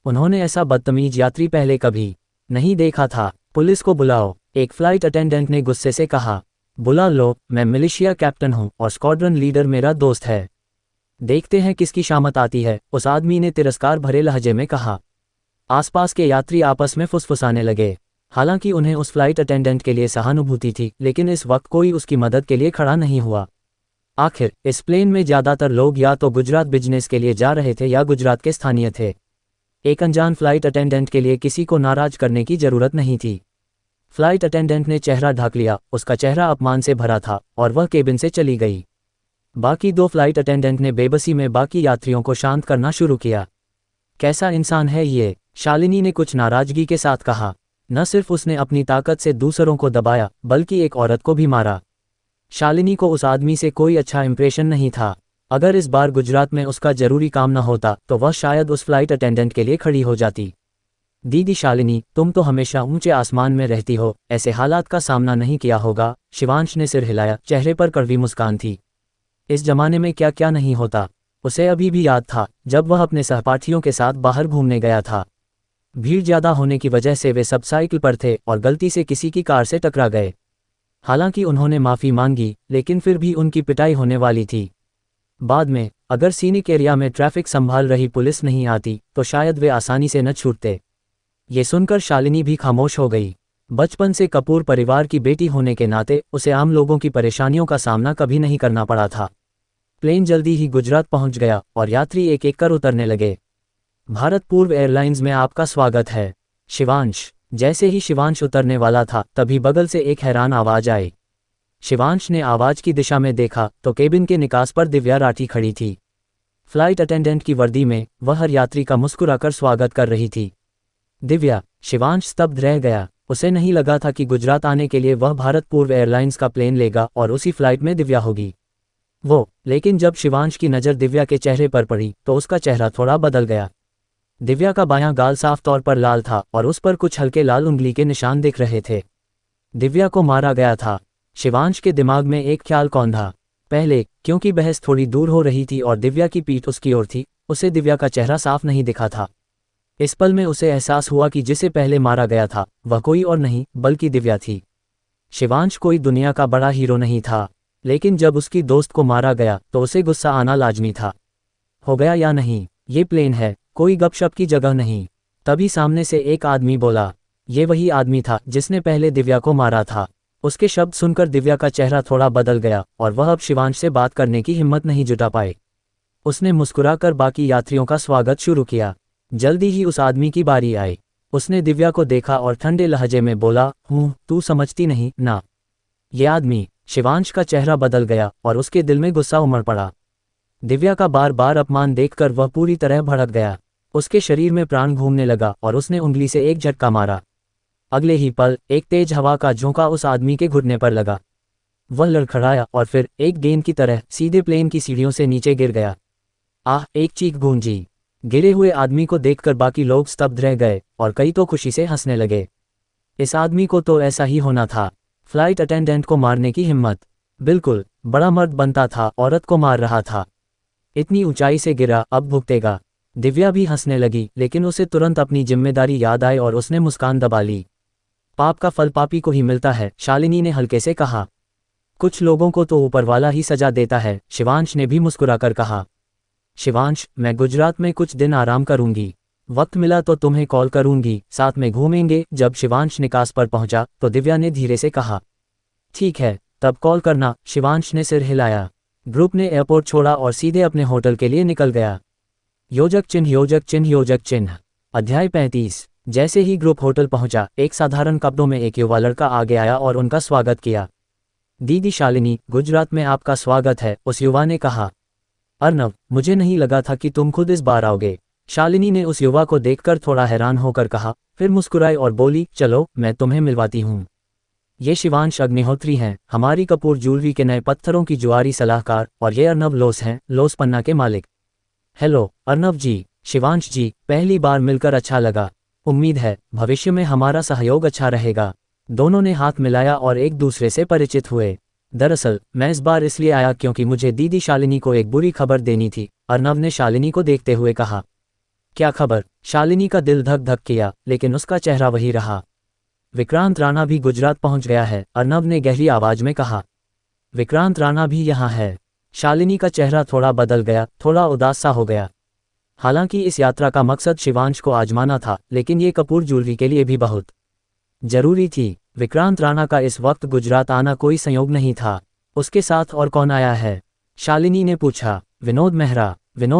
उन्होंने ऐसा बदतमीज यात्री पहले कभी नहीं देखा था। पुलिस को बुलाओ, एक फ्लाइट अटेंडेंट ने गुस्से से कहा। बुला लो, मैं मिलिशिया कैप्टन हूँ और स्क्वाड्रन लीडर मेरा दोस्त है। देखते हैं किसकी शामत आती है, उस आदमी ने तिरस्कार भरे लहजे में कहा। आसपास के यात्री आपस में फुसफुसाने लगे। हालांकि उन्हें उस फ्लाइट अटेंडेंट के लिए सहानुभूति थी, लेकिन इस वक्त कोई उसकी मदद के लिए खड़ा नहीं हुआ। आखिर इस प्लेन में ज़्यादातर लोग या तो गुजरात बिजनेस के लिए जा रहे थे या गुजरात के स्थानीय थे। एक अनजान फ्लाइट अटेंडेंट के लिए किसी को नाराज करने की जरूरत नहीं थी। फ्लाइट अटेंडेंट ने चेहरा ढक लिया, उसका चेहरा अपमान से भरा था और वह केबिन से चली गई। बाकी दो फ्लाइट अटेंडेंट ने बेबसी में बाकी यात्रियों को शांत करना शुरू किया। कैसा इंसान है ये, शालिनी ने कुछ नाराजगी के साथ कहा। न सिर्फ उसने अपनी ताकत से दूसरों को दबाया बल्कि एक औरत को भी मारा। शालिनी को उस आदमी से कोई अच्छा इंप्रेशन नहीं था। अगर इस बार गुजरात में उसका जरूरी काम न होता तो वह शायद उस फ्लाइट अटेंडेंट के लिए खड़ी हो जाती। दीदी शालिनी, तुम तो हमेशा ऊंचे आसमान में रहती हो, ऐसे हालात का सामना नहीं किया होगा। शिवांश ने सिर हिलाया, चेहरे पर कड़वी मुस्कान थी। इस जमाने में क्या क्या नहीं होता। उसे अभी भी याद था जब वह अपने सहपाठियों के साथ बाहर घूमने गया था। भीड़ ज्यादा होने की वजह से वे सब साइकिल पर थे और गलती से किसी की कार से टकरा गए। हालांकि उन्होंने माफ़ी मांगी, लेकिन फिर भी उनकी पिटाई होने वाली थी। बाद में अगर सीनिक एरिया में ट्रैफिक संभाल रही पुलिस नहीं आती तो शायद वे आसानी से न छूटते। ये सुनकर शालिनी भी खामोश हो गई। बचपन से कपूर परिवार की बेटी होने के नाते उसे आम लोगों की परेशानियों का सामना कभी नहीं करना पड़ा था। प्लेन जल्दी ही गुजरात पहुंच गया और यात्री एक एक कर उतरने लगे। भारत पूर्व एयरलाइंस में आपका स्वागत है, शिवांश। जैसे ही शिवांश उतरने वाला था तभी बगल से एक हैरान आवाज आई। शिवांश ने आवाज की दिशा में देखा तो केबिन के निकास पर दिव्या राठी खड़ी थी। फ्लाइट अटेंडेंट की वर्दी में वह हर यात्री का मुस्कुराकर स्वागत कर रही थी। दिव्या, शिवांश स्तब्ध रह गया। उसे नहीं लगा था कि गुजरात आने के लिए वह भारत पूर्व एयरलाइंस का प्लेन लेगा और उसी फ्लाइट में दिव्या होगी। लेकिन जब शिवांश की नज़र दिव्या के चेहरे पर पड़ी तो उसका चेहरा थोड़ा बदल गया। दिव्या का बायां गाल साफ तौर पर लाल था और उस पर कुछ हल्के लाल उंगली के निशान दिख रहे थे। दिव्या को मारा गया था। शिवांश के दिमाग में एक ख्याल कौंधा। पहले क्योंकि बहस थोड़ी दूर हो रही थी और दिव्या की पीठ उसकी ओर थी, उसे दिव्या का चेहरा साफ नहीं दिखा था। इस पल में उसे एहसास हुआ कि जिसे पहले मारा गया था वह कोई और नहीं बल्कि दिव्या थी। शिवांश कोई दुनिया का बड़ा हीरो नहीं था, लेकिन जब उसकी दोस्त को मारा गया तो उसे गुस्सा आना लाजमी था। हो गया या नहीं, ये प्लेन है, कोई गपशप की जगह नहीं। तभी सामने से एक आदमी बोला। ये वही आदमी था जिसने पहले दिव्या को मारा था। उसके शब्द सुनकर दिव्या का चेहरा थोड़ा बदल गया और वह अब शिवांश से बात करने की हिम्मत नहीं जुटा पाए। उसने मुस्कुराकर बाकी यात्रियों का स्वागत शुरू किया। जल्दी ही उस आदमी की बारी आई। उसने दिव्या को देखा और ठंडे लहजे में बोला, तू समझती नहीं ना। ये आदमी। शिवांश का चेहरा बदल गया और उसके दिल में गुस्सा उमड़ पड़ा। दिव्या का बार बार अपमान देखकर वह पूरी तरह भड़क गया। उसके शरीर में प्राण घूमने लगा और उसने उंगली से एक झटका मारा। अगले ही पल एक तेज हवा का झोंका उस आदमी के घुटने पर लगा। वह लड़खड़ाया और फिर एक गेंद की तरह सीधे प्लेन की सीढ़ियों से नीचे गिर गया। आह, एक चीख गूंजी। गिरे हुए आदमी को देखकर बाकी लोग स्तब्ध रह गए और कई तो खुशी से हंसने लगे। इस आदमी को तो ऐसा ही होना था, फ्लाइट अटेंडेंट को मारने की हिम्मत। बिल्कुल, बड़ा मर्द बनता था, औरत को मार रहा था। इतनी ऊंचाई से गिरा, अब भुगतेगा। दिव्या भी हंसने लगी, लेकिन उसे तुरंत अपनी जिम्मेदारी याद आई और उसने मुस्कान दबा ली। पाप का फल पापी को ही मिलता है, शालिनी ने हल्के से कहा। कुछ लोगों को तो ऊपर वाला ही सजा देता है, शिवांश ने भी मुस्कुराकर कहा। शिवांश, मैं गुजरात में कुछ दिन आराम करूंगी। वक्त मिला तो तुम्हें कॉल करूंगी, साथ में घूमेंगे। जब शिवांश निकास पर पहुंचा तो दिव्या ने धीरे से कहा, ठीक है, तब कॉल करना। शिवांश ने सिर हिलाया। ग्रुप ने एयरपोर्ट छोड़ा और सीधे अपने होटल के लिए निकल गया। योजक चिन्ह योजक चिन्ह योजक चिन्ह। अध्याय 35। जैसे ही ग्रुप होटल पहुंचा, एक साधारण कपड़ों में एक युवा लड़का आगे आया और उनका स्वागत किया। दीदी शालिनी, गुजरात में आपका स्वागत है, उस युवा ने कहा। अर्नव, मुझे नहीं लगा था कि तुम खुद इस बार आओगे, शालिनी ने उस युवा को देखकर थोड़ा हैरान होकर कहा, फिर मुस्कुराई और बोली, चलो मैं तुम्हें मिलवाती हूँ। ये शिवांश अग्निहोत्री हैं, हमारी कपूर ज्वेलरी के नए पत्थरों की जुआरी सलाहकार, और ये अर्नव लोस हैं, लोस पन्ना के मालिक। हेलो अर्नव जी, शिवांश जी, पहली बार मिलकर अच्छा लगा। उम्मीद है भविष्य में हमारा सहयोग अच्छा रहेगा। दोनों ने हाथ मिलाया और एक दूसरे से परिचित हुए। दरअसल मैं इस बार इसलिए आया क्योंकि मुझे दीदी शालिनी को एक बुरी खबर देनी थी, अर्नव ने शालिनी को देखते हुए कहा। क्या खबर? शालिनी का दिल धक धक किया, लेकिन उसका चेहरा वही रहा। विक्रांत राणा भी गुजरात पहुंच गया है, अर्नव ने गहरी आवाज में कहा। विक्रांत राणा भी यहाँ है। शालिनी का चेहरा थोड़ा बदल गया, थोड़ा उदास सा हो गया। हालांकि इस यात्रा का मकसद शिवांश को आजमाना था, लेकिन ये कपूर ज्वेलरी के लिए भी बहुत जरूरी थी। विक्रांत राणा का इस वक्त गुजरात आना कोई संयोग नहीं था। उसके साथ और कौन आया है? शालिनी ने पूछा। विनोद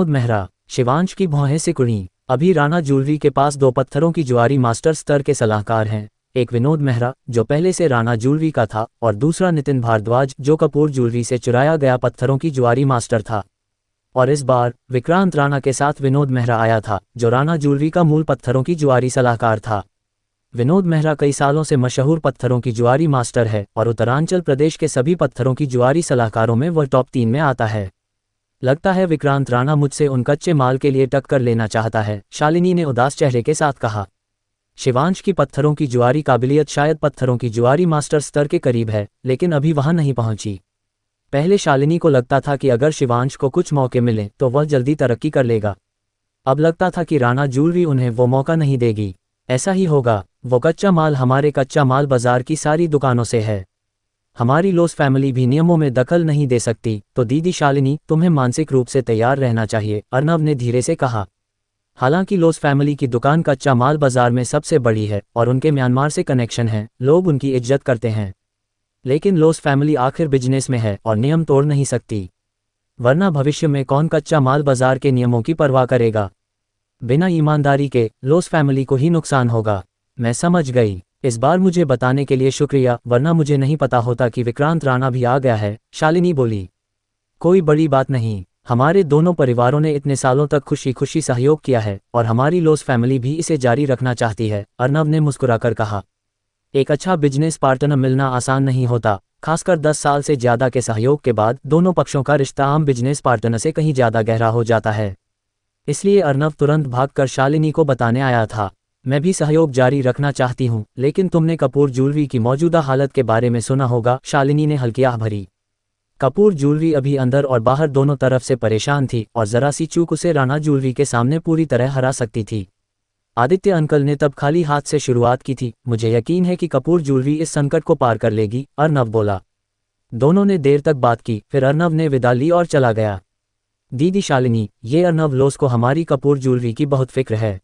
मेहरा। शिवांश की भौहें सिकुड़ीं। अभी राणा ज्वेलरी के पास 2 पत्थरों की जुआरी मास्टर स्तर के सलाहकार हैं, एक विनोद मेहरा जो पहले से राणा ज्वेलरी का था और दूसरा नितिन भारद्वाज जो कपूर ज्वेलरी से चुराया गया पत्थरों की जुआरी मास्टर था। और इस बार विक्रांत राणा के साथ विनोद मेहरा आया था जो राणा ज्वेलरी का मूल पत्थरों की जुआरी सलाहकार था। विनोद मेहरा कई सालों से मशहूर पत्थरों की जुआरी मास्टर है और उत्तरांचल प्रदेश के सभी पत्थरों की जुआरी सलाहकारों में वह टॉप 3 में आता है। लगता है विक्रांत राणा मुझसे उन कच्चे माल के लिए टक्कर लेना चाहता है, शालिनी ने उदास चेहरे के साथ कहा। शिवांश की पत्थरों की जुआरी काबिलियत शायद पत्थरों की जुआरी मास्टर स्तर के करीब है, लेकिन अभी वहां नहीं पहुंची। पहले शालिनी को लगता था कि अगर शिवांश को कुछ मौके मिले तो वह जल्दी तरक्की कर लेगा। अब लगता था कि राणा ज्वेलरी उन्हें वो मौका नहीं देगी। ऐसा ही होगा, वो कच्चा माल हमारे कच्चा माल बाजार की सारी दुकानों से है। हमारी लोस फैमिली भी नियमों में दखल नहीं दे सकती, तो दीदी शालिनी तुम्हें मानसिक रूप से तैयार रहना चाहिए, अर्नव ने धीरे से कहा। हालांकि लोस फैमिली की दुकान कच्चा माल बाजार में सबसे बड़ी है और उनके म्यांमार से कनेक्शन है, लोग उनकी इज्जत करते हैं। लेकिन लोस फैमिली आखिर बिजनेस में है और नियम तोड़ नहीं सकती, वरना भविष्य में कौन कच्चा माल बाजार के नियमों की परवाह करेगा। बिना ईमानदारी के लोस फैमिली को ही नुकसान होगा। मैं समझ गई, इस बार मुझे बताने के लिए शुक्रिया, वरना मुझे नहीं पता होता कि विक्रांत राणा भी आ गया है, शालिनी बोली। कोई बड़ी बात नहीं, हमारे दोनों परिवारों ने इतने सालों तक खुशी खुशी सहयोग किया है और हमारी लोस फैमिली भी इसे जारी रखना चाहती है, अर्नव ने मुस्कुराकर कहा। एक अच्छा बिजनेस पार्टनर मिलना आसान नहीं होता, खासकर 10 साल से ज्यादा के सहयोग के बाद दोनों पक्षों का रिश्ता आम बिजनेस पार्टनर से कहीं ज्यादा गहरा हो जाता है। इसलिए अर्नव तुरंत भागकर शालिनी को बताने आया था। मैं भी सहयोग जारी रखना चाहती हूँ, लेकिन तुमने कपूर ज्वेलरी की मौजूदा हालत के बारे में सुना होगा, शालिनी ने हल्की आह भरी। कपूर ज्वेलरी अभी अंदर और बाहर दोनों तरफ से परेशान थी और जरा सी चूक उसे राणा ज्वेलरी के सामने पूरी तरह हरा सकती थी। आदित्य अंकल ने तब खाली हाथ से शुरुआत की थी, मुझे यकीन है कि कपूर ज्वेलरी इस संकट को पार कर लेगी, अर्नव बोला। दोनों ने देर तक बात की, फिर अर्नव ने विदा ली और चला गया। दीदी शालिनी, ये अर्नव लोस को हमारी कपूर ज्वेलरी की बहुत फिक्र है,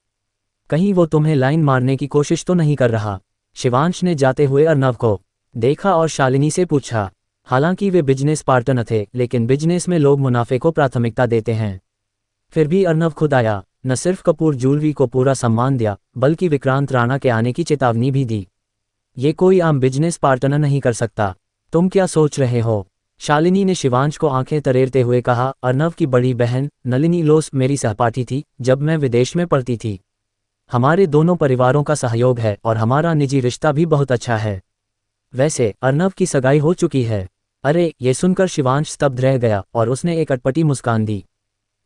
कहीं वो तुम्हें लाइन मारने की कोशिश तो नहीं कर रहा। शिवांश ने जाते हुए अर्नव को देखा और शालिनी से पूछा। हालांकि वे बिजनेस पार्टनर थे, लेकिन बिजनेस में लोग मुनाफे को प्राथमिकता देते हैं। फिर भी अर्नव खुद आया, न सिर्फ कपूर ज्वेलरी को पूरा सम्मान दिया, बल्कि विक्रांत राणा के आने की चेतावनी भी दी। ये कोई आम बिजनेस पार्टनर नहीं कर सकता। तुम क्या सोच रहे हो? शालिनी ने शिवांश को आंखें तरेरते हुए कहा। अर्नव की बड़ी बहन नलिनी लोस मेरी सहपाठी थी जब मैं विदेश में पढ़ती थी। हमारे दोनों परिवारों का सहयोग है और हमारा निजी रिश्ता भी बहुत अच्छा है। वैसे अर्नव की सगाई हो चुकी है। अरे, ये सुनकर शिवांश स्तब्ध रह गया और उसने एक अटपटी मुस्कान दी।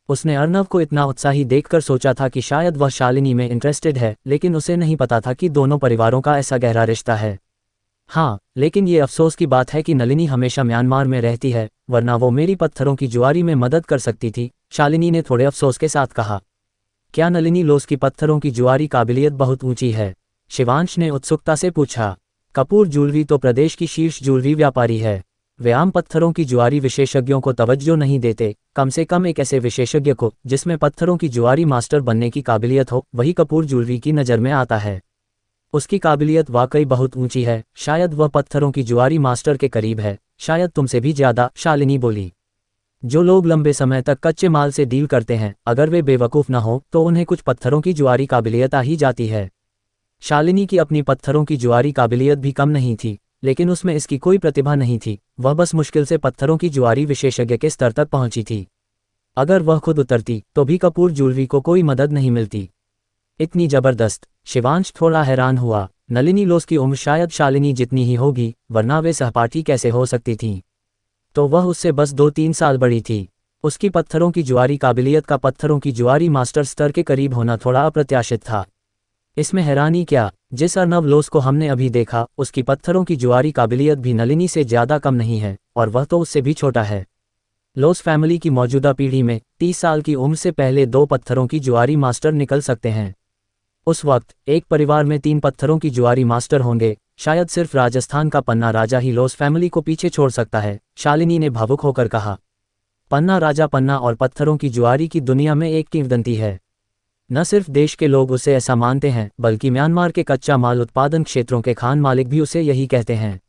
उसने अर्नव को इतना उत्साही देखकर सोचा था कि शायद वह शालिनी में इंटरेस्टेड है, लेकिन उसे नहीं पता था कि दोनों परिवारों का ऐसा गहरा रिश्ता है। हाँ, लेकिन ये अफसोस की बात है कि नलिनी हमेशा म्यांमार में रहती है, वरना वो मेरी पत्थरों की जुआरी में मदद कर सकती थी, शालिनी ने थोड़े अफसोस के साथ कहा। क्या नलिनी लोस की पत्थरों की जुआरी काबिलियत बहुत ऊंची है? शिवांश ने उत्सुकता से पूछा। कपूर ज्वेलरी तो प्रदेश की शीर्ष ज्वेलरी व्यापारी है। वे आम पत्थरों की जुआरी विशेषज्ञों को तवज्जो नहीं देते, कम से कम एक ऐसे विशेषज्ञ को जिसमें पत्थरों की जुआरी मास्टर बनने की काबिलियत हो, वही कपूर ज्वेलरी की नज़र में आता है। उसकी काबिलियत वाकई बहुत ऊंची है, शायद वह पत्थरों की जुआरी मास्टर के करीब है, शायद तुमसे भी ज्यादा, शालिनी बोली। जो लोग लंबे समय तक कच्चे माल से डील करते हैं, अगर वे बेवकूफ़ न हो तो उन्हें कुछ पत्थरों की जुआरी काबिलियत आ ही जाती है। शालिनी की अपनी पत्थरों की जुआरी काबिलियत भी कम नहीं थी, लेकिन उसमें इसकी कोई प्रतिभा नहीं थी। वह बस मुश्किल से पत्थरों की जुआरी विशेषज्ञ के स्तर तक पहुंची थी। अगर वह खुद उतरती तो भी कपूर ज्वेलरी को कोई मदद नहीं मिलती। इतनी जबरदस्त? शिवांश थोड़ा हैरान हुआ। नलिनी लोस की उम्र शायद शालिनी जितनी ही होगी, वरना वे सहपाठी कैसे हो सकती थीं? तो वह उससे बस 2-3 साल बड़ी थी। उसकी पत्थरों की जुआरी काबिलियत का पत्थरों की जुआरी मास्टर स्तर के करीब होना थोड़ा अप्रत्याशित था। इसमें हैरानी क्या, जिस अर्नव लोस को हमने अभी देखा, उसकी पत्थरों की जुआरी काबिलियत भी नलिनी से ज़्यादा कम नहीं है, और वह तो उससे भी छोटा है। लोस फैमिली की मौजूदा पीढ़ी में 30 साल की उम्र से पहले 2 पत्थरों की जुआरी मास्टर निकल सकते हैं। उस वक्त एक परिवार में 3 पत्थरों की जुआरी मास्टर होंगे। शायद सिर्फ राजस्थान का पन्ना राजा ही लोस फैमिली को पीछे छोड़ सकता है, शालिनी ने भावुक होकर कहा। पन्ना राजा पन्ना और पत्थरों की जुआरी की दुनिया में एक किंवदंती है। न सिर्फ देश के लोग उसे ऐसा मानते हैं, बल्कि म्यांमार के कच्चा माल उत्पादन क्षेत्रों के खान मालिक भी उसे यही कहते हैं।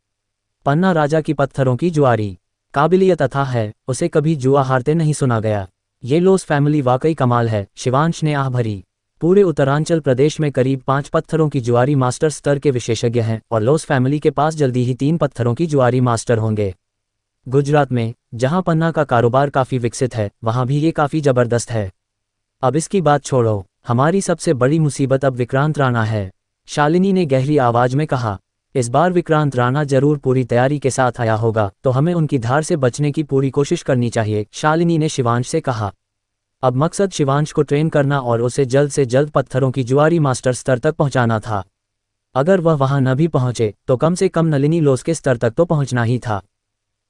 पन्ना राजा की पत्थरों की जुआरी। काबिलियत अथाह है, उसे कभी जुआ हारते नहीं सुना गया। ये लोस फैमिली वाकई कमाल है, शिवांश ने आह भरी। पूरे उत्तरांचल प्रदेश में करीब 5 पत्थरों की जुआरी मास्टर स्तर के विशेषज्ञ हैं और लोस फैमिली के पास जल्दी ही 3 पत्थरों की जुआरी मास्टर होंगे। गुजरात में, जहां पन्ना का कारोबार काफी विकसित है, वहां भी ये काफी जबरदस्त है। अब इसकी बात छोड़ो, हमारी सबसे बड़ी मुसीबत अब विक्रांत राणा है, शालिनी ने गहरी आवाज में कहा। इस बार विक्रांत राणा जरूर पूरी तैयारी के साथ आया होगा, तो हमें उनकी धार से बचने की पूरी कोशिश करनी चाहिए, शालिनी ने शिवांश से कहा। अब मकसद शिवांश को ट्रेन करना और उसे जल्द से जल्द पत्थरों की जुआरी मास्टर स्तर तक पहुंचाना था। अगर वह वहां न भी पहुंचे तो कम से कम नलिनी लोस के स्तर तक तो पहुंचना ही था।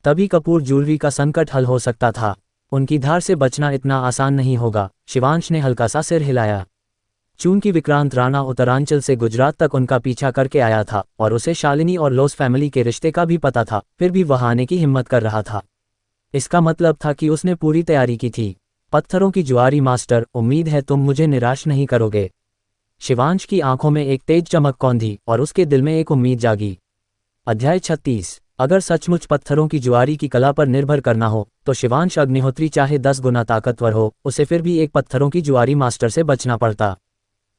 तभी कपूर ज्वेलरी का संकट हल हो सकता था। उनकी धार से बचना इतना आसान नहीं होगा, शिवांश ने हल्का सा सिर हिलाया। चूंकि विक्रांत राणा उत्तरांचल से गुजरात तक उनका पीछा करके आया था और उसे शालिनी और लोस फैमिली के रिश्ते का भी पता था, फिर भी वह आने की हिम्मत कर रहा था। इसका मतलब था कि उसने पूरी तैयारी की थी। पत्थरों की जुआरी मास्टर, उम्मीद है तुम मुझे निराश नहीं करोगे। शिवांश की आंखों में एक तेज चमक कौंधी और उसके दिल में एक उम्मीद जागी। अध्याय 36। अगर सचमुच पत्थरों की जुआरी की कला पर निर्भर करना हो तो शिवांश अग्निहोत्री चाहे 10 गुना ताकतवर हो, उसे फिर भी एक पत्थरों की जुआरी मास्टर से बचना पड़ता।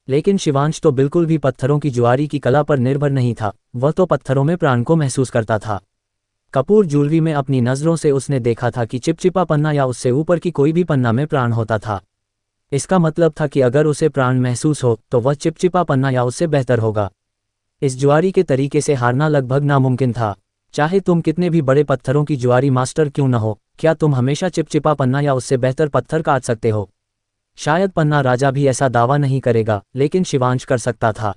लेकिन शिवांश तो बिल्कुल भी पत्थरों की जुआरी की कला पर निर्भर नहीं था, वह तो पत्थरों में प्राण को महसूस करता था। कपूर ज्वेलरी में अपनी नज़रों से उसने देखा था कि चिपचिपा पन्ना या उससे ऊपर की कोई भी पन्ना में प्राण होता था। इसका मतलब था कि अगर उसे प्राण महसूस हो तो वह चिपचिपा पन्ना या उससे बेहतर होगा। इस जुआरी के तरीके से हारना लगभग नामुमकिन था। चाहे तुम कितने भी बड़े पत्थरों की जुआरी मास्टर क्यों न हो, क्या तुम हमेशा चिपचिपा पन्ना या उससे बेहतर पत्थर काट सकते हो? शायद पन्ना राजा भी ऐसा दावा नहीं करेगा, लेकिन शिवांश कर सकता था।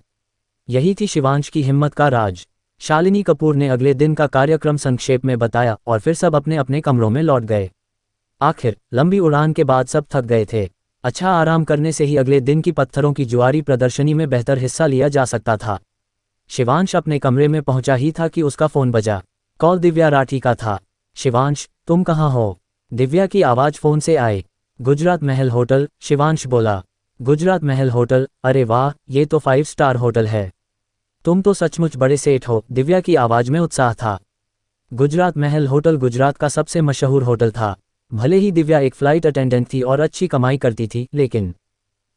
यही थी शिवांश की हिम्मत का राज। शालिनी कपूर ने अगले दिन का कार्यक्रम संक्षेप में बताया और फिर सब अपने अपने कमरों में लौट गए। आखिर लंबी उड़ान के बाद सब थक गए थे। अच्छा आराम करने से ही अगले दिन की पत्थरों की जुआरी प्रदर्शनी में बेहतर हिस्सा लिया जा सकता था। शिवांश अपने कमरे में पहुंचा ही था कि उसका फोन बजा। कॉल दिव्या राठी का था। शिवांश, तुम कहाँ हो? दिव्या की आवाज फोन से आई। गुजरात महल होटल, शिवांश बोला। गुजरात महल होटल? अरे वाह, ये तो 5 स्टार होटल है। तुम तो सचमुच बड़े सेठ हो, दिव्या की आवाज में उत्साह था। गुजरात महल होटल गुजरात का सबसे मशहूर होटल था। भले ही दिव्या एक फ्लाइट अटेंडेंट थी और अच्छी कमाई करती थी, लेकिन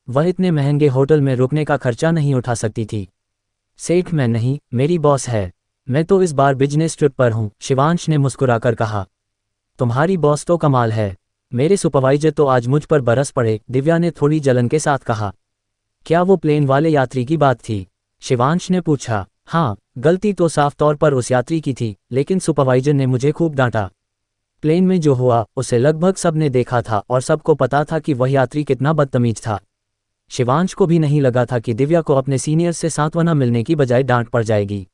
वह इतने महंगे होटल में रुकने का खर्चा नहीं उठा सकती थी। सेठ मैं नहीं, मेरी बॉस है। मैं तो इस बार बिजनेस ट्रिप पर हूँ, शिवांश ने मुस्कुराकर कहा। तुम्हारी बॉस तो कमाल है। मेरे सुपरवाइजर तो आज मुझ पर बरस पड़े, दिव्या ने थोड़ी जलन के साथ कहा। क्या वो प्लेन वाले यात्री की बात थी? शिवांश ने पूछा। हाँ, गलती तो साफ तौर पर उस यात्री की थी, लेकिन सुपरवाइजर ने मुझे खूब डांटा। प्लेन में जो हुआ उसे लगभग सबने देखा था और सबको पता था कि वह यात्री कितना बदतमीज था। शिवांश को भी नहीं लगा था कि दिव्या को अपने सीनियर से सांत्वना मिलने की बजाय डांट पड़ जाएगी।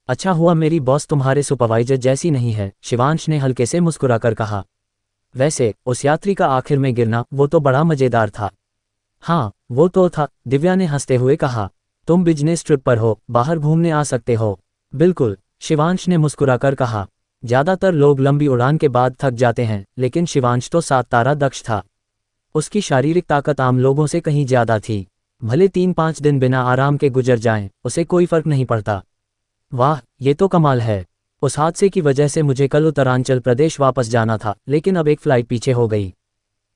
अच्छा हुआ मेरी बॉस तुम्हारे सुपरवाइजर जैसी नहीं है, शिवांश ने हल्के से मुस्कुराकर कहा। वैसे उस यात्री का आखिर में गिरना, वो तो बड़ा मजेदार था। हाँ, वो तो था, दिव्या ने हंसते हुए कहा। तुम बिजनेस ट्रिप पर हो, बाहर घूमने आ सकते हो। बिल्कुल, शिवांश ने मुस्कुराकर कहा। ज्यादातर लोग लंबी उड़ान के बाद थक जाते हैं, लेकिन शिवांश तो 7 तारा दक्ष था। उसकी शारीरिक ताकत आम लोगों से कहीं ज्यादा थी। भले 3-5 दिन बिना आराम के गुजर जाएं, उसे कोई फर्क नहीं पड़ता। वाह, ये तो कमाल है। उस हादसे की वजह से मुझे कल उत्तरांचल प्रदेश वापस जाना था, लेकिन अब एक फ्लाइट पीछे हो गई।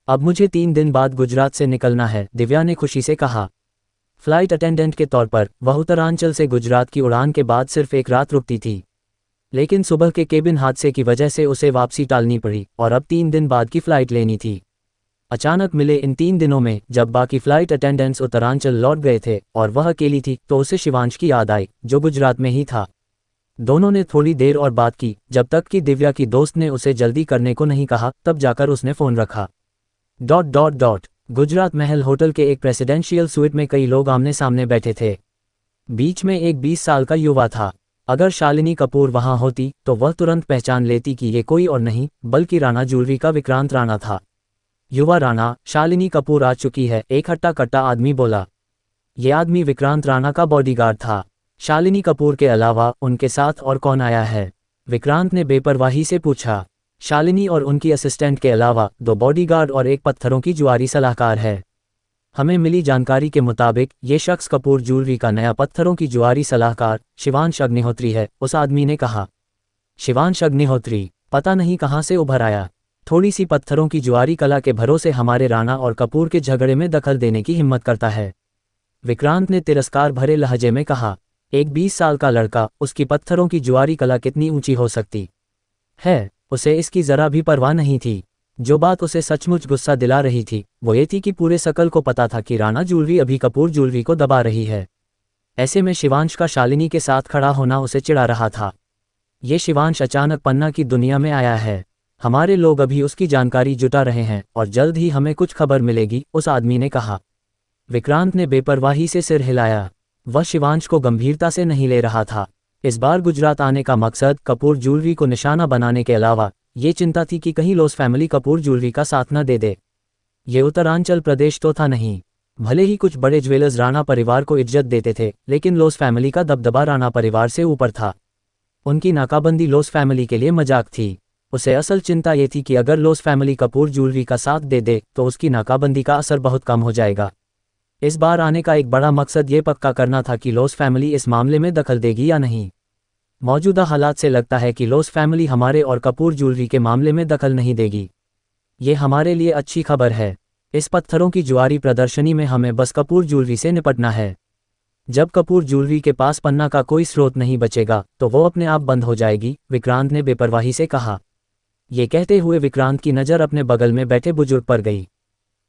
अब मुझे 3 दिन बाद गुजरात से निकलना है, दिव्या ने खुशी से कहा। फ्लाइट अटेंडेंट के तौर पर वह उत्तरांचल से गुजरात की उड़ान के बाद सिर्फ एक रात रुकती थी, लेकिन सुबह के केबिन हादसे की वजह से उसे वापसी टालनी पड़ी और अब 3 दिन बाद की फ्लाइट लेनी थी। अचानक मिले इन 3 दिनों में जब बाकी फ्लाइट अटेंडेंट्स उत्तरांचल लौट गए थे और वह अकेली थी, तो उसे शिवांश की याद आई, जो गुजरात में ही था। दोनों ने थोड़ी देर और बात की, जब तक कि दिव्या की दोस्त ने उसे जल्दी करने को नहीं कहा, तब जाकर उसने फ़ोन रखा। ... गुजरात महल होटल के एक प्रेसिडेंशियल स्वीट में कई लोग आमने सामने बैठे थे। बीच में एक 20 साल का युवा था। अगर शालिनी कपूर वहां होती तो वह तुरंत पहचान लेती कि ये कोई और नहीं बल्कि राणा ज्वेलरी का विक्रांत राणा था। युवा राणा, शालिनी कपूर आ चुकी है, एक हट्टा कट्टा आदमी बोला। ये आदमी विक्रांत राणा का बॉडीगार्ड था। शालिनी कपूर के अलावा उनके साथ और कौन आया है? विक्रांत ने बेपरवाही से पूछा। शालिनी और उनकी असिस्टेंट के अलावा 2 बॉडीगार्ड और एक पत्थरों की जुआरी सलाहकार है। हमें मिली जानकारी के मुताबिक ये शख्स कपूर ज्वेलरी का नया पत्थरों की जुआरी सलाहकार शिवांश अग्निहोत्री है, उस आदमी ने कहा। शिवांश अग्निहोत्री? पता नहीं कहाँ से उभर आया। थोड़ी सी पत्थरों की जुआरी कला के भरोसे हमारे राणा और कपूर के झगड़े में दखल देने की हिम्मत करता है। विक्रांत ने तिरस्कार भरे लहजे में कहा, एक 20 साल का लड़का, उसकी पत्थरों की जुआरी कला कितनी ऊंची हो सकती है। उसे इसकी जरा भी परवाह नहीं थी। जो बात उसे सचमुच गुस्सा दिला रही थी वो ये थी कि पूरे सकल को पता था कि राणा ज्वेलरी अभी कपूर ज्वेलरी को दबा रही है। ऐसे में शिवांश का शालिनी के साथ खड़ा होना उसे चिढ़ा रहा था। ये शिवांश अचानक पन्ना की दुनिया में आया है। हमारे लोग अभी उसकी जानकारी जुटा रहे हैं और जल्द ही हमें कुछ खबर मिलेगी, उस आदमी ने कहा। विक्रांत ने बेपरवाही से सिर हिलाया। वह शिवांश को गंभीरता से नहीं ले रहा था। इस बार गुजरात आने का मकसद कपूर ज्वेलरी को निशाना बनाने के अलावा ये चिंता थी कि कहीं लोस फैमिली कपूर ज्वेलरी का साथ न दे दे। ये उत्तरांचल प्रदेश तो था नहीं। भले ही कुछ बड़े ज्वेलर्स राणा परिवार को इज्जत देते थे, लेकिन लोस फैमिली का दबदबा राणा परिवार से ऊपर था। उनकी नाकाबंदी लोस फैमिली के लिए मजाक थी। उसे असल चिंता ये थी कि अगर लोस फैमिली कपूर ज्वेलरी का साथ दे दे तो उसकी नाकाबंदी का असर बहुत कम हो जाएगा। इस बार आने का एक बड़ा मकसद ये पक्का करना था कि लोस फैमिली इस मामले में दखल देगी या नहीं। मौजूदा हालात से लगता है कि लोस फैमिली हमारे और कपूर ज्वेलरी के मामले में दखल नहीं देगी। ये हमारे लिए अच्छी खबर है। इस पत्थरों की जुआरी प्रदर्शनी में हमें बस कपूर ज्वेलरी से निपटना है। जब कपूर ज्वेलरी के पास पन्ना का कोई स्रोत नहीं बचेगा तो वो अपने आप बंद हो जाएगी, विक्रांत ने बेपरवाही से कहा। ये कहते हुए विक्रांत की नज़र अपने बगल में बैठे बुजुर्ग पर गई।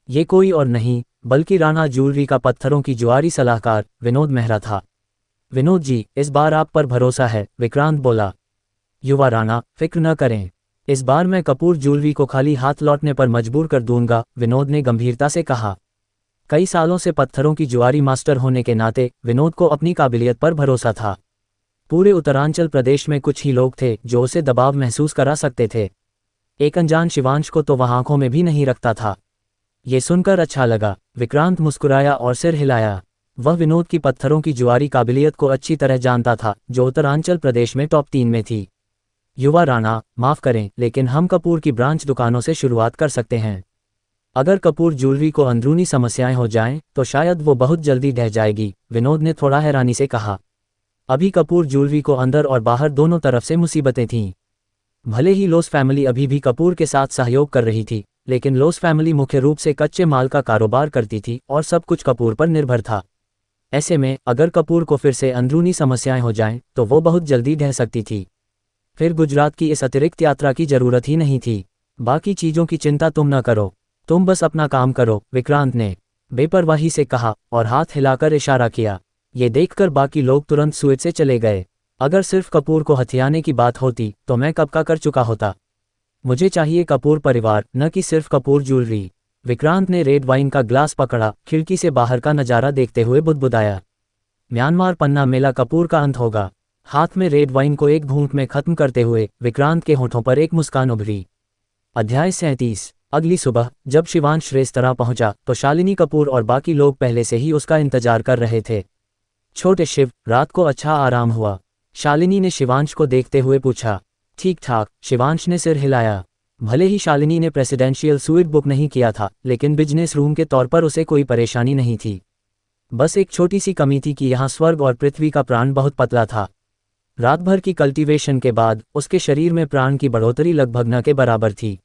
ये कोई और नहीं बल्कि राणा ज्वेलरी का पत्थरों की जुआरी सलाहकार विनोद मेहरा था। विनोद जी, इस बार आप पर भरोसा है, विक्रांत बोला। युवा राणा, फिक्र न करें। इस बार मैं कपूर ज्वेलरी को खाली हाथ लौटने पर मजबूर कर दूंगा, विनोद ने गंभीरता से कहा। कई सालों से पत्थरों की जुआरी मास्टर होने के नाते विनोद को अपनी काबिलियत पर भरोसा था। पूरे उत्तरांचल प्रदेश में कुछ ही लोग थे जो उसे दबाव महसूस करा सकते थे। एक अनजान शिवांश को तो वह आंखों में भी नहीं रखता था। ये सुनकर अच्छा लगा, विक्रांत मुस्कुराया और सिर हिलाया। वह विनोद की पत्थरों की जुआरी काबिलियत को अच्छी तरह जानता था, जो उत्तरांचल प्रदेश में टॉप 3 में थी। युवा राणा, माफ करें, लेकिन हम कपूर की ब्रांच दुकानों से शुरुआत कर सकते हैं। अगर कपूर ज्वेलरी को अंदरूनी समस्याएं हो जाएं, तो शायद वो बहुत जल्दी ढह जाएगी, विनोद ने थोड़ा हैरानी से कहा। अभी कपूर ज्वेलरी को अंदर और बाहर दोनों तरफ से मुसीबतें थीं। भले ही लोस फैमिली अभी भी कपूर के साथ सहयोग कर रही थी, लेकिन लोस फैमिली मुख्य रूप से कच्चे माल का कारोबार करती थी और सब कुछ कपूर पर निर्भर था। ऐसे में अगर कपूर को फिर से अंदरूनी समस्याएं हो जाएं, तो वो बहुत जल्दी ढह सकती थी। फिर गुजरात की इस अतिरिक्त यात्रा की जरूरत ही नहीं थी। बाकी चीज़ों की चिंता तुम न करो, तुम बस अपना काम करो, विक्रांत ने बेपरवाही से कहा और हाथ हिलाकर इशारा किया। ये देखकर बाकी लोग तुरंत सुएज से चले गए। अगर सिर्फ कपूर को हथियाने की बात होती तो मैं कब का कर चुका होता। मुझे चाहिए कपूर परिवार, न कि सिर्फ कपूर ज्वेलरी। विक्रांत ने रेड वाइन का ग्लास पकड़ा, खिड़की से बाहर का नज़ारा देखते हुए बुदबुदाया। म्यांमार पन्ना मेला कपूर का अंत होगा। हाथ में रेड वाइन को एक घूंट में खत्म करते हुए विक्रांत के होठों पर एक मुस्कान उभरी। अध्याय 37। अगली सुबह जब शिवांश रेस्तरां पहुंचा तो शालिनी कपूर और बाकी लोग पहले से ही उसका इंतजार कर रहे थे। छोटे शिव, रात को अच्छा आराम हुआ? शालिनी ने शिवांश को देखते हुए पूछा। ठीक ठाक, शिवांश ने सिर हिलाया। भले ही शालिनी ने प्रेसिडेंशियल स्वीट बुक नहीं किया था, लेकिन बिजनेस रूम के तौर पर उसे कोई परेशानी नहीं थी। बस एक छोटी सी कमी थी कि यहाँ स्वर्ग और पृथ्वी का प्राण बहुत पतला था। रात भर की कल्टीवेशन के बाद उसके शरीर में प्राण की बढ़ोतरी लगभग न के बराबर थी।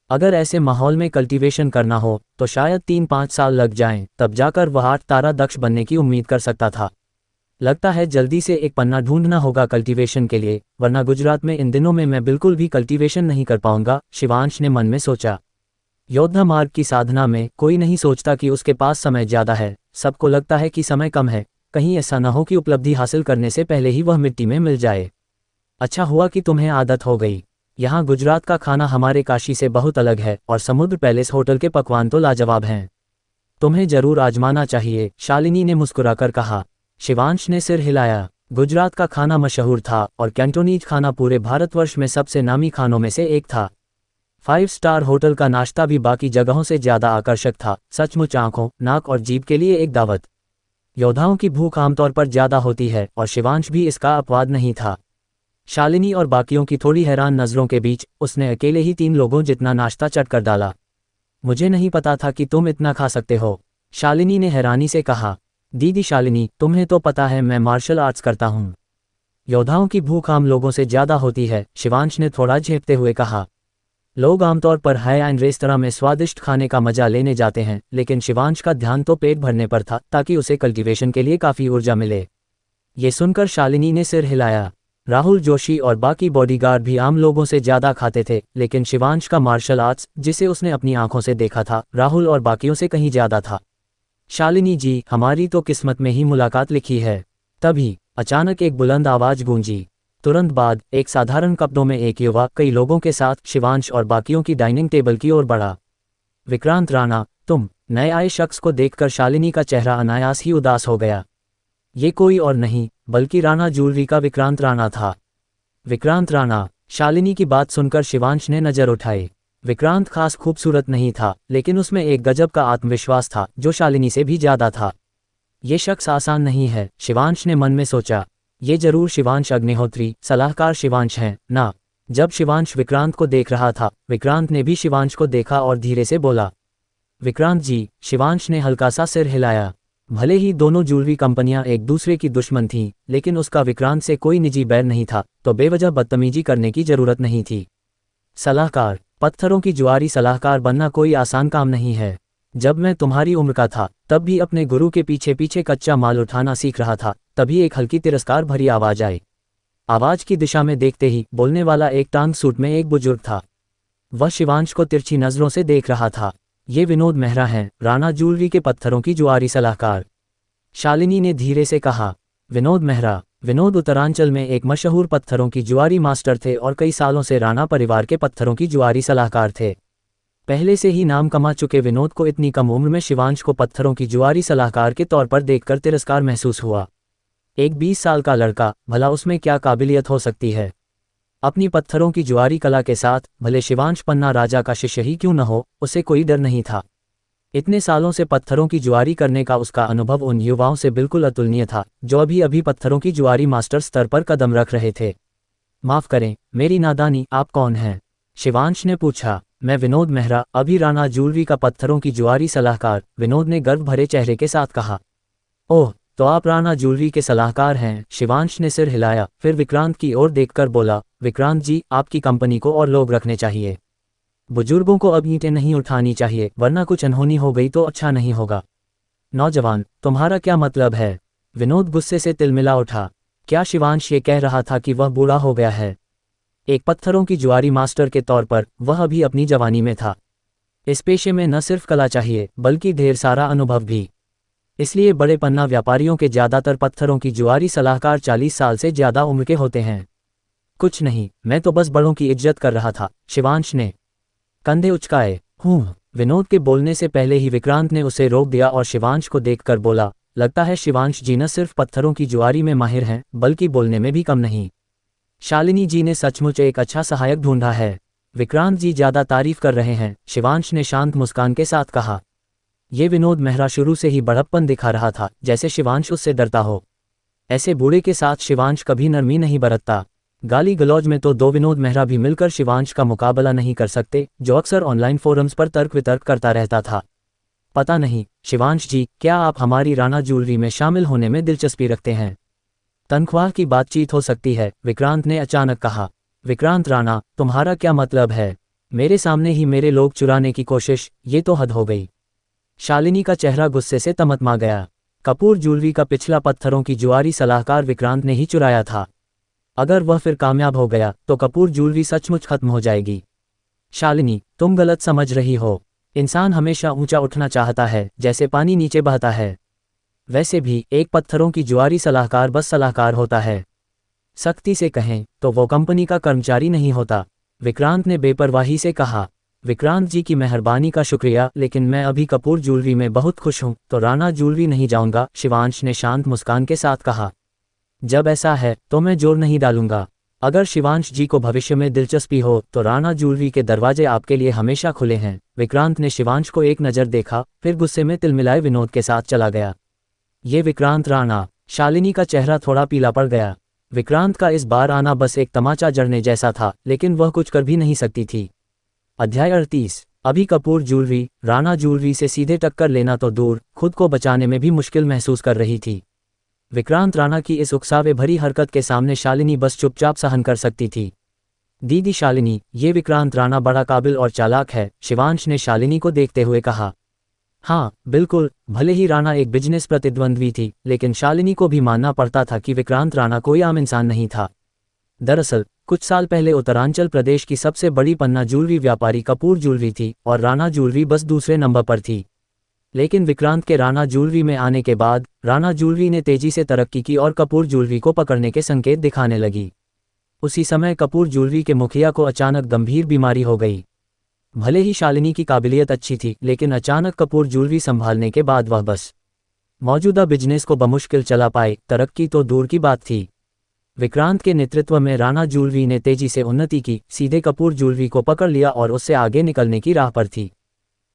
अगर ऐसे माहौल में कल्टीवेशन करना हो तो शायद 3-5 साल लग जाएं, तब जाकर वह 8 तारा दक्ष बनने की उम्मीद कर सकता था। लगता है जल्दी से एक पन्ना ढूंढना होगा कल्टीवेशन के लिए, वरना गुजरात में इन दिनों में मैं बिल्कुल भी कल्टीवेशन नहीं कर पाऊंगा, शिवांश ने मन में सोचा। योद्धा मार्ग की साधना में कोई नहीं सोचता कि उसके पास समय ज़्यादा है, सबको लगता है कि समय कम है। कहीं ऐसा न हो कि उपलब्धि हासिल करने से पहले ही वह मिट्टी में मिल जाए। अच्छा हुआ कि तुम्हें आदत हो गई। यहाँ गुजरात का खाना हमारे काशी से बहुत अलग है और समुद्र पैलेस होटल के पकवान तो लाजवाब हैं। तुम्हें जरूर आजमाना चाहिए, शालिनी ने मुस्कुराकर कहा। शिवांश ने सिर हिलाया। गुजरात का खाना मशहूर था और कैंटोनीज खाना पूरे भारतवर्ष में सबसे नामी खानों में से एक था। 5 स्टार होटल का नाश्ता भी बाकी जगहों से ज़्यादा आकर्षक था, सचमुच आंखों, नाक और जीभ के लिए एक दावत। योद्धाओं की भूख आमतौर पर ज़्यादा होती है और शिवांश भी इसका अपवाद नहीं था। शालिनी और बाकियों की थोड़ी हैरान नज़रों के बीच उसने अकेले ही 3 लोगों जितना नाश्ता चट कर डाला। मुझे नहीं पता था कि तुम इतना खा सकते हो, शालिनी ने हैरानी से कहा। दीदी शालिनी, तुम्हें तो पता है मैं मार्शल आर्ट्स करता हूँ। योद्धाओं की भूख आम लोगों से ज्यादा होती है, शिवांश ने थोड़ा झेपते हुए कहा। लोग आमतौर पर हाई एंड रेस्तरां में स्वादिष्ट खाने का मजा लेने जाते हैं, लेकिन शिवांश का ध्यान तो पेट भरने पर था ताकि उसे कल्टीवेशन के लिए काफी ऊर्जा मिले। ये सुनकर शालिनी ने सिर हिलाया। राहुल जोशी और बाकी बॉडीगार्ड भी आम लोगों से ज्यादा खाते थे, लेकिन शिवांश का मार्शल आर्ट्स, जिसे उसने अपनी आंखों से देखा था, राहुल और बाकियों से कहीं ज्यादा था। शालिनी जी, हमारी तो किस्मत में ही मुलाकात लिखी है। तभी अचानक एक बुलंद आवाज गूंजी। तुरंत बाद एक साधारण कपड़ों में एक युवा कई लोगों के साथ शिवांश और बाकियों की डाइनिंग टेबल की ओर बढ़ा। विक्रांत राणा, तुम? नए आए शख्स को देखकर शालिनी का चेहरा अनायास ही उदास हो गया। ये कोई और नहीं बल्कि राणा ज्वेलरी का विक्रांत राणा था। विक्रांत राणा? शालिनी की बात सुनकर शिवांश ने नजर उठाई। विक्रांत खास खूबसूरत नहीं था, लेकिन उसमें एक गजब का आत्मविश्वास था जो शालिनी से भी ज्यादा था। ये शख्स आसान नहीं है, शिवांश ने मन में सोचा। ये जरूर शिवांश अग्निहोत्री, सलाहकार शिवांश हैं ना? जब शिवांश विक्रांत को देख रहा था, विक्रांत ने भी शिवांश को देखा और धीरे से बोला, विक्रांत जी। शिवांश ने हल्का सा सिर हिलाया। भले ही दोनों ज्वेलरी कंपनियां एक दूसरे की दुश्मन थीं, लेकिन उसका विक्रांत से कोई निजी बैर नहीं था, तो बेवजह बदतमीजी करने की जरूरत नहीं थी। सलाहकार? पत्थरों की जुआरी सलाहकार बनना कोई आसान काम नहीं है। जब मैं तुम्हारी उम्र का था, तब भी अपने गुरु के पीछे पीछे कच्चा माल उठाना सीख रहा था। तभी एक हल्की तिरस्कार भरी आवाज आई। आवाज की दिशा में देखते ही बोलने वाला एक टांग सूट में एक बुजुर्ग था। वह शिवांश को तिरछी नजरों से देख रहा था। ये विनोद मेहरा हैं, राणा ज्वेलरी के पत्थरों की जुआरी सलाहकार। शालिनी ने धीरे से कहा। विनोद मेहरा? विनोद उत्तरांचल में एक मशहूर पत्थरों की जुआरी मास्टर थे और कई सालों से राणा परिवार के पत्थरों की जुआरी सलाहकार थे। पहले से ही नाम कमा चुके विनोद को इतनी कम उम्र में शिवांश को पत्थरों की जुआरी सलाहकार के तौर पर देखकर तिरस्कार महसूस हुआ। एक 20 साल का लड़का, भला उसमें क्या काबिलियत हो सकती है? अपनी पत्थरों की जुआरी कला के साथ भले शिवांश पन्ना राजा का शिष्य ही क्यों न हो, उसे कोई डर नहीं था। इतने सालों से पत्थरों की जुआरी करने का उसका अनुभव उन युवाओं से बिल्कुल अतुलनीय था जो अभी अभी पत्थरों की जुआरी मास्टर स्तर पर कदम रख रहे थे। माफ करें मेरी नादानी, आप कौन हैं? शिवांश ने पूछा। मैं विनोद मेहरा, अभी राणा ज्वेलरी का पत्थरों की जुआरी सलाहकार, विनोद ने गर्व भरे चेहरे के साथ कहा। ओह, तो आप राणा ज्वेलरी के सलाहकार हैं? शिवांश ने सिर हिलाया, फिर विक्रांत की ओर देखकर बोला, विक्रांत जी, आपकी कंपनी को और लोग रखने चाहिए। बुजुर्गों को अब ईंटें नहीं उठानी चाहिए, वरना कुछ अनहोनी हो गई तो अच्छा नहीं होगा। नौजवान, तुम्हारा क्या मतलब है? विनोद गुस्से से तिलमिला उठा। क्या शिवांश ये कह रहा था कि वह बूढ़ा हो गया है? एक पत्थरों की जुआरी मास्टर के तौर पर वह अभी अपनी जवानी में था। इस पेशे में न सिर्फ कला चाहिए, बल्कि ढेर सारा अनुभव भी। इसलिए बड़े पन्ना व्यापारियों के ज्यादातर पत्थरों की जुआरी सलाहकार 40 साल से ज्यादा उम्र के होते हैं। कुछ नहीं, मैं तो बस बड़ों की इज्जत कर रहा था, शिवांश ने कंधे उचकाए। विनोद के बोलने से पहले ही विक्रांत ने उसे रोक दिया और शिवांश को देखकर बोला, लगता है शिवांश जी न सिर्फ पत्थरों की जुआरी में माहिर हैं, बल्कि बोलने में भी कम नहीं। शालिनी जी ने सचमुच एक अच्छा सहायक ढूंढा है। विक्रांत जी ज्यादा तारीफ कर रहे हैं, शिवांश ने शांत मुस्कान के साथ कहा। ये विनोद मेहरा शुरू से ही बड़प्पन दिखा रहा था, जैसे शिवांश उससे डरता हो। ऐसे बूढ़े के साथ शिवांश कभी नरमी नहीं बरतता। गाली गलौज में तो दो विनोद मेहरा भी मिलकर शिवांश का मुकाबला नहीं कर सकते, जो अक्सर ऑनलाइन फोरम्स पर तर्क वितर्क करता रहता था। पता नहीं शिवांश जी, क्या आप हमारी राणा ज्वेलरी में शामिल होने में दिलचस्पी रखते हैं? तनख्वाह की बातचीत हो सकती है, विक्रांत ने अचानक कहा। विक्रांत राणा, तुम्हारा क्या मतलब है? मेरे सामने ही मेरे लोग चुराने की कोशिश, ये तो हद हो गई। शालिनी का चेहरा गुस्से से तमतमा गया। कपूर ज्वेलरी का पिछला पत्थरों की जुआरी सलाहकार विक्रांत ने ही चुराया था। अगर वह फिर कामयाब हो गया तो कपूर ज्वेलरी सचमुच खत्म हो जाएगी। शालिनी, तुम गलत समझ रही हो। इंसान हमेशा ऊंचा उठना चाहता है, जैसे पानी नीचे बहता है। वैसे भी एक पत्थरों की जुआरी सलाहकार बस सलाहकार होता है। सख्ती से कहें तो वो कंपनी का कर्मचारी नहीं होता, विक्रांत ने बेपरवाही से कहा। विक्रांत जी की मेहरबानी का शुक्रिया, लेकिन मैं अभी कपूर ज्वेलरी में बहुत खुश हूं, तो राणा ज्वेलरी नहीं जाऊंगा, शिवांश ने शांत मुस्कान के साथ कहा। जब ऐसा है तो मैं जोर नहीं डालूंगा। अगर शिवांश जी को भविष्य में दिलचस्पी हो तो राणा ज्वेलरी के दरवाजे आपके लिए हमेशा खुले हैं। विक्रांत ने शिवांश को एक नज़र देखा, फिर गुस्से में तिलमिलाए विनोद के साथ चला गया। ये विक्रांत राणा? शालिनी का चेहरा थोड़ा पीला पड़ गया। विक्रांत का इस बार आना बस एक तमाचा जड़ने जैसा था, लेकिन वह कुछ कर भी नहीं सकती थी। अध्याय 38। अभी कपूर ज्वेलरी राणा ज्वेलरी से सीधे टक्कर लेना तो दूर, खुद को बचाने में भी मुश्किल महसूस कर रही थी। विक्रांत राणा की इस उकसावे भरी हरकत के सामने शालिनी बस चुपचाप सहन कर सकती थी। दीदी शालिनी, ये विक्रांत राणा बड़ा काबिल और चालाक है, शिवांश ने शालिनी को देखते हुए कहा। हाँ बिल्कुल, भले ही राणा एक बिजनेस प्रतिद्वंद्वी थी, लेकिन शालिनी को भी मानना पड़ता था कि विक्रांत राणा कोई आम इंसान नहीं था। दरअसल कुछ साल पहले उत्तरांचल प्रदेश की सबसे बड़ी पन्ना ज्वेलरी व्यापारी कपूर ज्वेलरी थी और राणा ज्वेलरी बस दूसरे नंबर पर थी। लेकिन विक्रांत के राणा ज्वेलरी में आने के बाद राणा ज्वेलरी ने तेजी से तरक्की की और कपूर ज्वेलरी को पकड़ने के संकेत दिखाने लगी। उसी समय कपूर ज्वेलरी के मुखिया को अचानक गंभीर बीमारी हो गई। भले ही शालिनी की काबिलियत अच्छी थी, लेकिन अचानक कपूर ज्वेलरी संभालने के बाद वह बस मौजूदा बिजनेस को बमुश्किल चला पाए, तरक्की तो दूर की बात थी। विक्रांत के नेतृत्व में राणा ज्वेलरी ने तेजी से उन्नति की, सीधे कपूर ज्वेलरी को पकड़ लिया और उससे आगे निकलने की राह पर थी।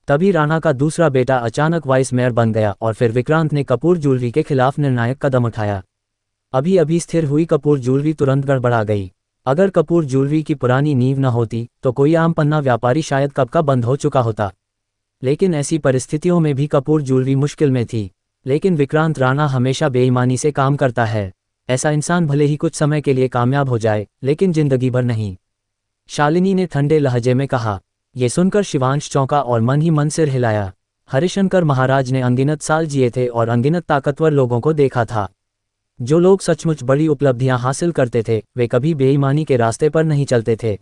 तभी राणा का दूसरा बेटा अचानक वाइस मेयर बन गया और फिर विक्रांत ने कपूर ज्वेलरी के खिलाफ निर्णायक कदम उठाया। अभी अभी स्थिर हुई कपूर ज्वेलरी तुरंत गड़बड़ा गई। अगर कपूर ज्वेलरी की पुरानी नींव न होती तो कोई आम पन्ना व्यापारी शायद कब का बंद हो चुका होता। लेकिन ऐसी परिस्थितियों में भी कपूर ज्वेलरी मुश्किल में थी। लेकिन विक्रांत राणा हमेशा बेईमानी से काम करता है। ऐसा इंसान भले ही कुछ समय के लिए कामयाब हो जाए, लेकिन जिंदगी भर नहीं, शालिनी ने ठंडे लहजे में कहा। ये सुनकर शिवांश चौंका और मन ही मन सिर हिलाया। हरिशंकर महाराज ने अनगिनत साल जिए थे और अनगिनत ताकतवर लोगों को देखा था। जो लोग सचमुच बड़ी उपलब्धियां हासिल करते थे, वे कभी बेईमानी के रास्ते पर नहीं चलते थे।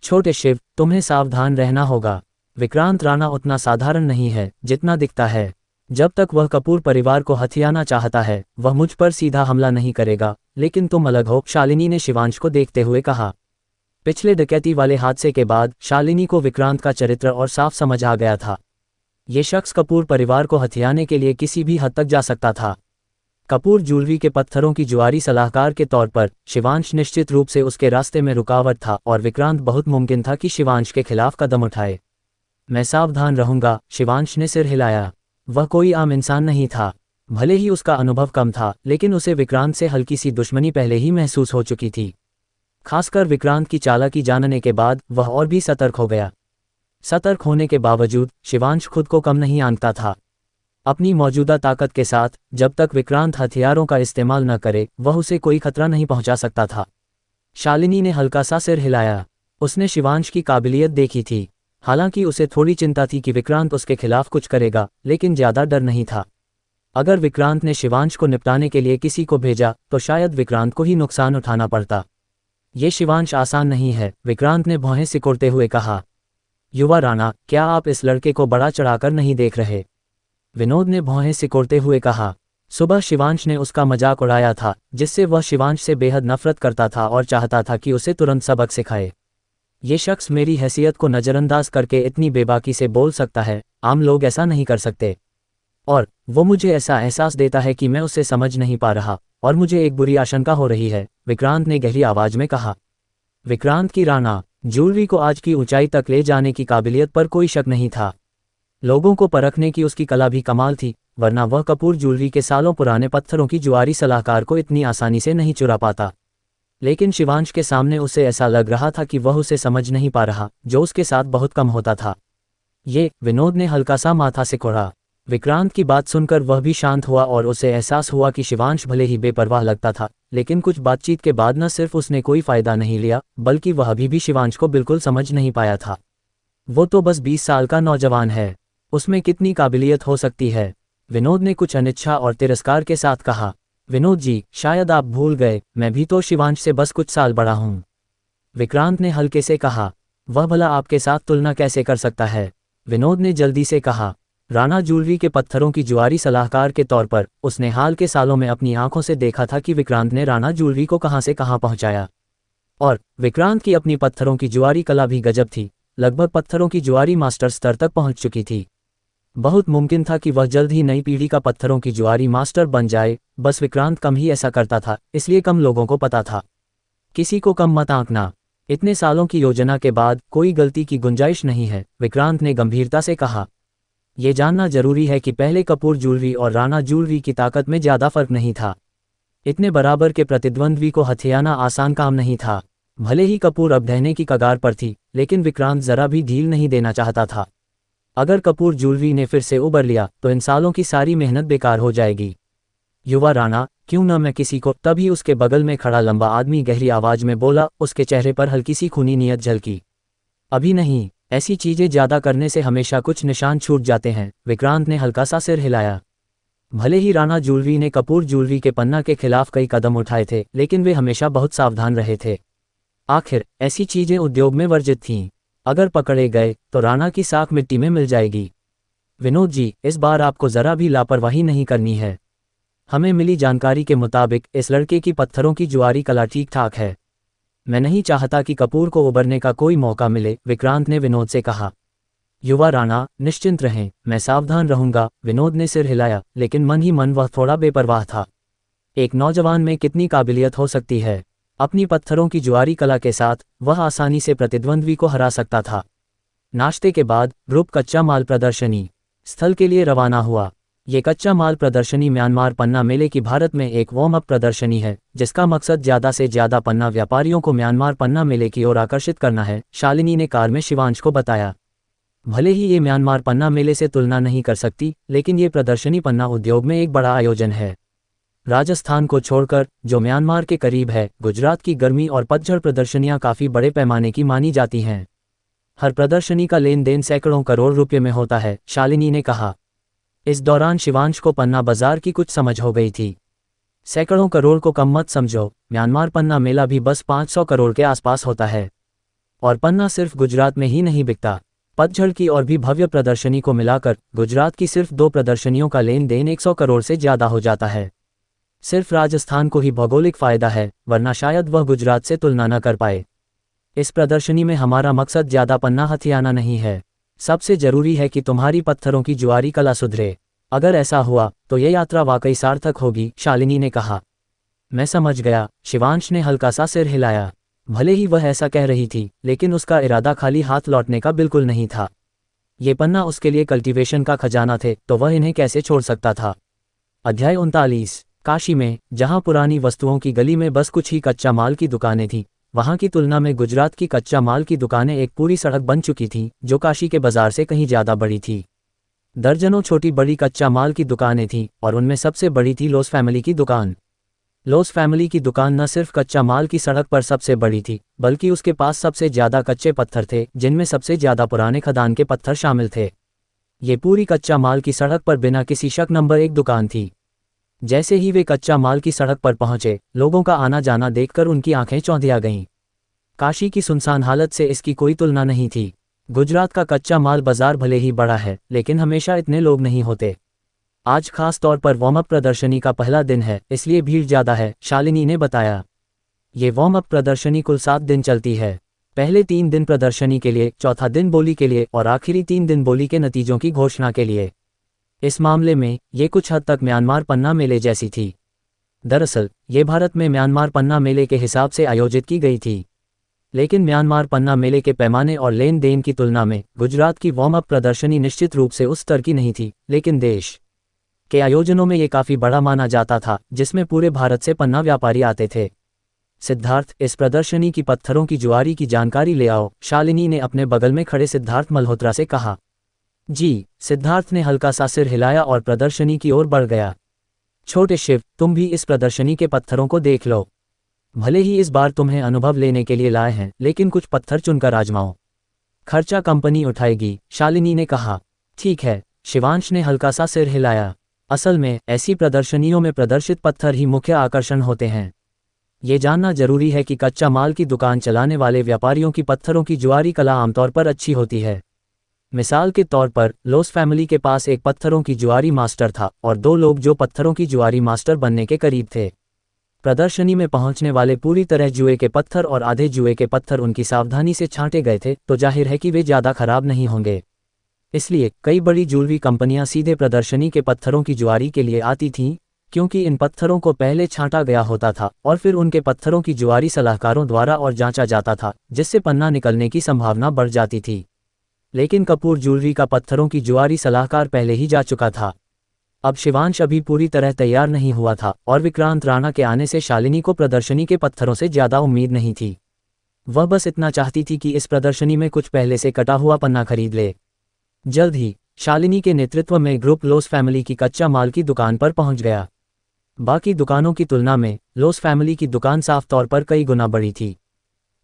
छोटे शिव, तुम्हें सावधान रहना होगा। विक्रांत राणा उतना साधारण नहीं है जितना दिखता है। जब तक वह कपूर परिवार को हथियाना चाहता है, वह मुझ पर सीधा हमला नहीं करेगा, लेकिन तुम अलग हो, शालिनी ने शिवांश को देखते हुए कहा। पिछले डकैती वाले हादसे के बाद शालिनी को विक्रांत का चरित्र और साफ समझ आ गया था। ये शख्स कपूर परिवार को हथियाने के लिए किसी भी हद तक जा सकता था। कपूर ज्वेलरी के पत्थरों की जुआरी सलाहकार के तौर पर शिवांश निश्चित रूप से उसके रास्ते में रुकावट था और विक्रांत बहुत मुमकिन था कि शिवांश के खिलाफ कदम उठाए। मैं सावधान रहूंगा, शिवांश ने सिर हिलाया। वह कोई आम इंसान नहीं था। भले ही उसका अनुभव कम था, लेकिन उसे विक्रांत से हल्की सी दुश्मनी पहले ही महसूस हो चुकी थी। खासकर विक्रांत की चालाकी जानने के बाद वह और भी सतर्क हो गया। सतर्क होने के बावजूद शिवांश खुद को कम नहीं आंकता था। अपनी मौजूदा ताकत के साथ जब तक विक्रांत हथियारों का इस्तेमाल न करे, वह उसे कोई खतरा नहीं पहुंचा सकता था। शालिनी ने हल्का सा सिर हिलाया। उसने शिवांश की काबिलियत देखी थी। हालांकि उसे थोड़ी चिंता थी कि विक्रांत उसके खिलाफ कुछ करेगा, लेकिन ज्यादा डर नहीं था। अगर विक्रांत ने शिवांश को निपटाने के लिए किसी को भेजा तो शायद विक्रांत को ही नुकसान उठाना पड़ता। ये शिवांश आसान नहीं है, विक्रांत ने भौहें सिकोड़ते हुए कहा। युवा राणा, क्या आप इस लड़के को बड़ा चढ़ाकर नहीं देख रहे? विनोद ने भौहें सिकोड़ते हुए कहा। सुबह शिवांश ने उसका मजाक उड़ाया था, जिससे वह शिवांश से बेहद नफरत करता था और चाहता था कि उसे तुरंत सबक सिखाए। ये शख्स मेरी हैसियत को नज़रअंदाज करके इतनी बेबाकी से बोल सकता है, आम लोग ऐसा नहीं कर सकते। और वो मुझे ऐसा एहसास देता है कि मैं उसे समझ नहीं पा रहा और मुझे एक बुरी आशंका हो रही है, विक्रांत ने गहरी आवाज में कहा। विक्रांत की राणा ज्वेलरी को आज की ऊंचाई तक ले जाने की काबिलियत पर कोई शक नहीं था। लोगों को परखने की उसकी कला भी कमाल थी, वरना वह कपूर ज्वेलरी के सालों पुराने पत्थरों की जुआरी सलाहकार को इतनी आसानी से नहीं चुरा पाता। लेकिन शिवांश के सामने उसे ऐसा लग रहा था कि वह उसे समझ नहीं पा रहा, जो उसके साथ बहुत कम होता था। ये, विनोद ने हल्का सा माथा सिकोड़ा। विक्रांत की बात सुनकर वह भी शांत हुआ और उसे एहसास हुआ कि शिवांश भले ही बेपरवाह लगता था, लेकिन कुछ बातचीत के बाद न सिर्फ उसने कोई फायदा नहीं लिया, बल्कि वह अभी भी शिवांश को बिल्कुल समझ नहीं पाया था। वो तो बस 20 साल का नौजवान है, उसमें कितनी काबिलियत हो सकती है? विनोद ने कुछ अनिच्छा और तिरस्कार के साथ कहा। विनोद जी, शायद आप भूल गए, मैं भी तो शिवांश से बस कुछ साल बड़ा हूं। विक्रांत ने हल्के से कहा। वह भला आपके साथ तुलना कैसे कर सकता है? विनोद ने जल्दी से कहा। राणा ज्वेलरी के पत्थरों की जुआरी सलाहकार के तौर पर उसने हाल के सालों में अपनी आंखों से देखा था कि विक्रांत ने राणा ज्वेलरी को कहां से कहां पहुंचाया। और विक्रांत की अपनी पत्थरों की जुआरी कला भी गजब थी, लगभग पत्थरों की जुआरी मास्टर स्तर तक पहुंच चुकी थी। बहुत मुमकिन था कि वह जल्द ही नई पीढ़ी का पत्थरों की जुआरी मास्टर बन जाए, बस विक्रांत कम ही ऐसा करता था, इसलिए कम लोगों को पता था। किसी को कम मत आंकना, इतने सालों की योजना के बाद कोई गलती की गुंजाइश नहीं है, विक्रांत ने गंभीरता से कहा। यह जानना जरूरी है कि पहले कपूर ज्वेलरी और राणा ज्वेलरी की ताकत में ज्यादा फर्क नहीं था। इतने बराबर के प्रतिद्वंद्वी को हथियाना आसान काम नहीं था। भले ही कपूर अब ढहने की कगार पर थी, लेकिन विक्रांत जरा भी ढील नहीं देना चाहता था। अगर कपूर ज्वेलरी ने फिर से उबर लिया तो इन सालों की सारी मेहनत बेकार हो जाएगी। युवा राणा, क्यों न मैं किसी को। तभी उसके बगल में खड़ा लंबा आदमी गहरी आवाज में बोला, उसके चेहरे पर हल्की सी खूनी नीयत झलकी। अभी नहीं, ऐसी चीजें ज्यादा करने से हमेशा कुछ निशान छूट जाते हैं। विक्रांत ने हल्का सा सिर हिलाया। भले ही राणा ज्वेलरी ने कपूर ज्वेलरी के पन्ना के खिलाफ कई कदम उठाए थे, लेकिन वे हमेशा बहुत सावधान रहे थे। आखिर ऐसी चीजें उद्योग में वर्जित थीं। अगर पकड़े गए तो राणा की साख मिट्टी में मिल जाएगी। विनोद जी, इस बार आपको जरा भी लापरवाही नहीं करनी है। हमें मिली जानकारी के मुताबिक इस लड़के की पत्थरों की जुआरी कला ठीक ठाक है। मैं नहीं चाहता कि कपूर को उबरने का कोई मौका मिले, विक्रांत ने विनोद से कहा। युवा राणा, निश्चिंत रहें, मैं सावधान रहूंगा। विनोद ने सिर हिलाया, लेकिन मन ही मन वह थोड़ा बेपरवाह था। एक नौजवान में कितनी काबिलियत हो सकती है। अपनी पत्थरों की जुआरी कला के साथ वह आसानी से प्रतिद्वंद्वी को हरा सकता था। नाश्ते के बाद ग्रुप कच्चा माल प्रदर्शनी स्थल के लिए रवाना हुआ। ये कच्चा माल प्रदर्शनी म्यांमार पन्ना मेले की भारत में एक वार्म अप प्रदर्शनी है, जिसका मकसद ज्यादा से ज्यादा पन्ना व्यापारियों को म्यांमार पन्ना मेले की ओर आकर्षित करना है, शालिनी ने कार में शिवांश को बताया। भले ही ये म्यांमार पन्ना मेले से तुलना नहीं कर सकती, लेकिन ये प्रदर्शनी पन्ना उद्योग में एक बड़ा आयोजन है। राजस्थान को छोड़कर, जो म्यांमार के करीब है, गुजरात की गर्मी और पतझड़ प्रदर्शनियां काफी बड़े पैमाने की मानी जाती हैं। हर प्रदर्शनी का लेन देन सैकड़ों करोड़ रुपये में होता है, शालिनी ने कहा। इस दौरान शिवांश को पन्ना बाजार की कुछ समझ हो गई थी। सैकड़ों करोड़ को कम मत समझो, म्यांमार पन्ना मेला भी बस 500 करोड़ के आसपास होता है। और पन्ना सिर्फ गुजरात में ही नहीं बिकता। पतझड़ की और भी भव्य प्रदर्शनी को मिलाकर गुजरात की सिर्फ 2 प्रदर्शनियों का लेन देन 100 करोड़ से ज्यादा हो जाता है। सिर्फ राजस्थान को ही भौगोलिक फायदा है, वरना शायद वह गुजरात से तुलना न कर पाए। इस प्रदर्शनी में हमारा मकसद ज्यादा पन्ना हथियाना नहीं है। सबसे जरूरी है कि तुम्हारी पत्थरों की जुआरी कला सुधरे। अगर ऐसा हुआ तो यह यात्रा वाकई सार्थक होगी, शालिनी ने कहा। मैं समझ गया, शिवांश ने हल्का सा सिर हिलाया। भले ही वह ऐसा कह रही थी, लेकिन उसका इरादा खाली हाथ लौटने का बिल्कुल नहीं था। ये पन्ना उसके लिए कल्टीवेशन का खजाना थे, तो वह इन्हें कैसे छोड़ सकता था। अध्याय 39। काशी में, जहां पुरानी वस्तुओं की गली में बस कुछ ही कच्चा माल की दुकानें थीं, वहां की तुलना में गुजरात की कच्चा माल की दुकानें एक पूरी सड़क बन चुकी थीं, जो काशी के बाजार से कहीं ज्यादा बड़ी थी। दर्जनों छोटी बड़ी कच्चा माल की दुकानें थीं, और उनमें सबसे बड़ी थी लोस फैमिली की दुकान। लोस फैमिली की दुकान न सिर्फ कच्चा माल की सड़क पर सबसे बड़ी थी, बल्कि उसके पास सबसे ज्यादा कच्चे पत्थर थे, जिनमें सबसे ज्यादा पुराने खदान के पत्थर शामिल थे। ये पूरी कच्चा माल की सड़क पर बिना किसी शक नंबर 1 दुकान थी। जैसे ही वे कच्चा माल की सड़क पर पहुंचे, लोगों का आना जाना देखकर उनकी आंखें चौंधिया गईं। काशी की सुनसान हालत से इसकी कोई तुलना नहीं थी। गुजरात का कच्चा माल बाजार भले ही बड़ा है, लेकिन हमेशा इतने लोग नहीं होते। आज खास तौर पर वार्म अप प्रदर्शनी का पहला दिन है, इसलिए भीड़ ज्यादा है, शालिनी ने बताया। ये वार्म अप प्रदर्शनी कुल 7 दिन चलती है। पहले 3 दिन प्रदर्शनी के लिए, चौथा दिन बोली के लिए और आखिरी 3 दिन बोली के नतीजों की घोषणा के लिए। इस मामले में ये कुछ हद तक म्यांमार पन्ना मेले जैसी थी। दरअसल ये भारत में म्यांमार पन्ना मेले के हिसाब से आयोजित की गई थी, लेकिन म्यांमार पन्ना मेले के पैमाने और लेन देन की तुलना में गुजरात की वार्म अप प्रदर्शनी निश्चित रूप से उस स्तर की नहीं थी, लेकिन देश के आयोजनों में ये काफी बड़ा माना जाता था, जिसमें पूरे भारत से पन्ना व्यापारी आते थे। सिद्धार्थ, इस प्रदर्शनी की पत्थरों की जुआरी की जानकारी ले आओ, शालिनी ने अपने बगल में खड़े सिद्धार्थ मल्होत्रा से कहा। जी, सिद्धार्थ ने हल्का सा सिर हिलाया और प्रदर्शनी की ओर बढ़ गया। छोटे शिव, तुम भी इस प्रदर्शनी के पत्थरों को देख लो। भले ही इस बार तुम्हें अनुभव लेने के लिए लाए हैं, लेकिन कुछ पत्थर चुनकर आजमाओ। खर्चा कंपनी उठाएगी, शालिनी ने कहा। ठीक है, शिवांश ने हल्का सा सिर हिलाया। असल में ऐसी प्रदर्शनियों में प्रदर्शित पत्थर ही मुख्य आकर्षण होते हैं। ये जानना जरूरी है कि कच्चा माल की दुकान चलाने वाले व्यापारियों की पत्थरों की जुआरी कला आमतौर पर अच्छी होती है। मिसाल के तौर पर, लोस फैमिली के पास एक पत्थरों की जुआरी मास्टर था और 2 लोग जो पत्थरों की जुआरी मास्टर बनने के करीब थे। प्रदर्शनी में पहुंचने वाले पूरी तरह जुए के पत्थर और आधे जुए के पत्थर उनकी सावधानी से छांटे गए थे, तो जाहिर है कि वे ज्यादा खराब नहीं होंगे। इसलिए कई बड़ी ज्वेलरी कंपनियां सीधे प्रदर्शनी के पत्थरों की जुआरी के लिए आती थीं, क्योंकि इन पत्थरों को पहले छांटा गया होता था और फिर उनके पत्थरों की जुआरी सलाहकारों द्वारा और जांचा जाता था, जिससे पन्ना निकलने की संभावना बढ़ जाती थी। लेकिन कपूर ज्वेलरी का पत्थरों की जुआरी सलाहकार पहले ही जा चुका था। अब शिवांश अभी पूरी तरह तैयार नहीं हुआ था और विक्रांत राणा के आने से शालिनी को प्रदर्शनी के पत्थरों से ज्यादा उम्मीद नहीं थी। वह बस इतना चाहती थी कि इस प्रदर्शनी में कुछ पहले से कटा हुआ पन्ना खरीद ले। जल्द ही शालिनी के नेतृत्व में ग्रुप लोस फैमिली की कच्चा माल की दुकान पर पहुंच गया। बाकी दुकानों की तुलना में लोस फैमिली की दुकान साफ तौर पर कई गुना बड़ी थी।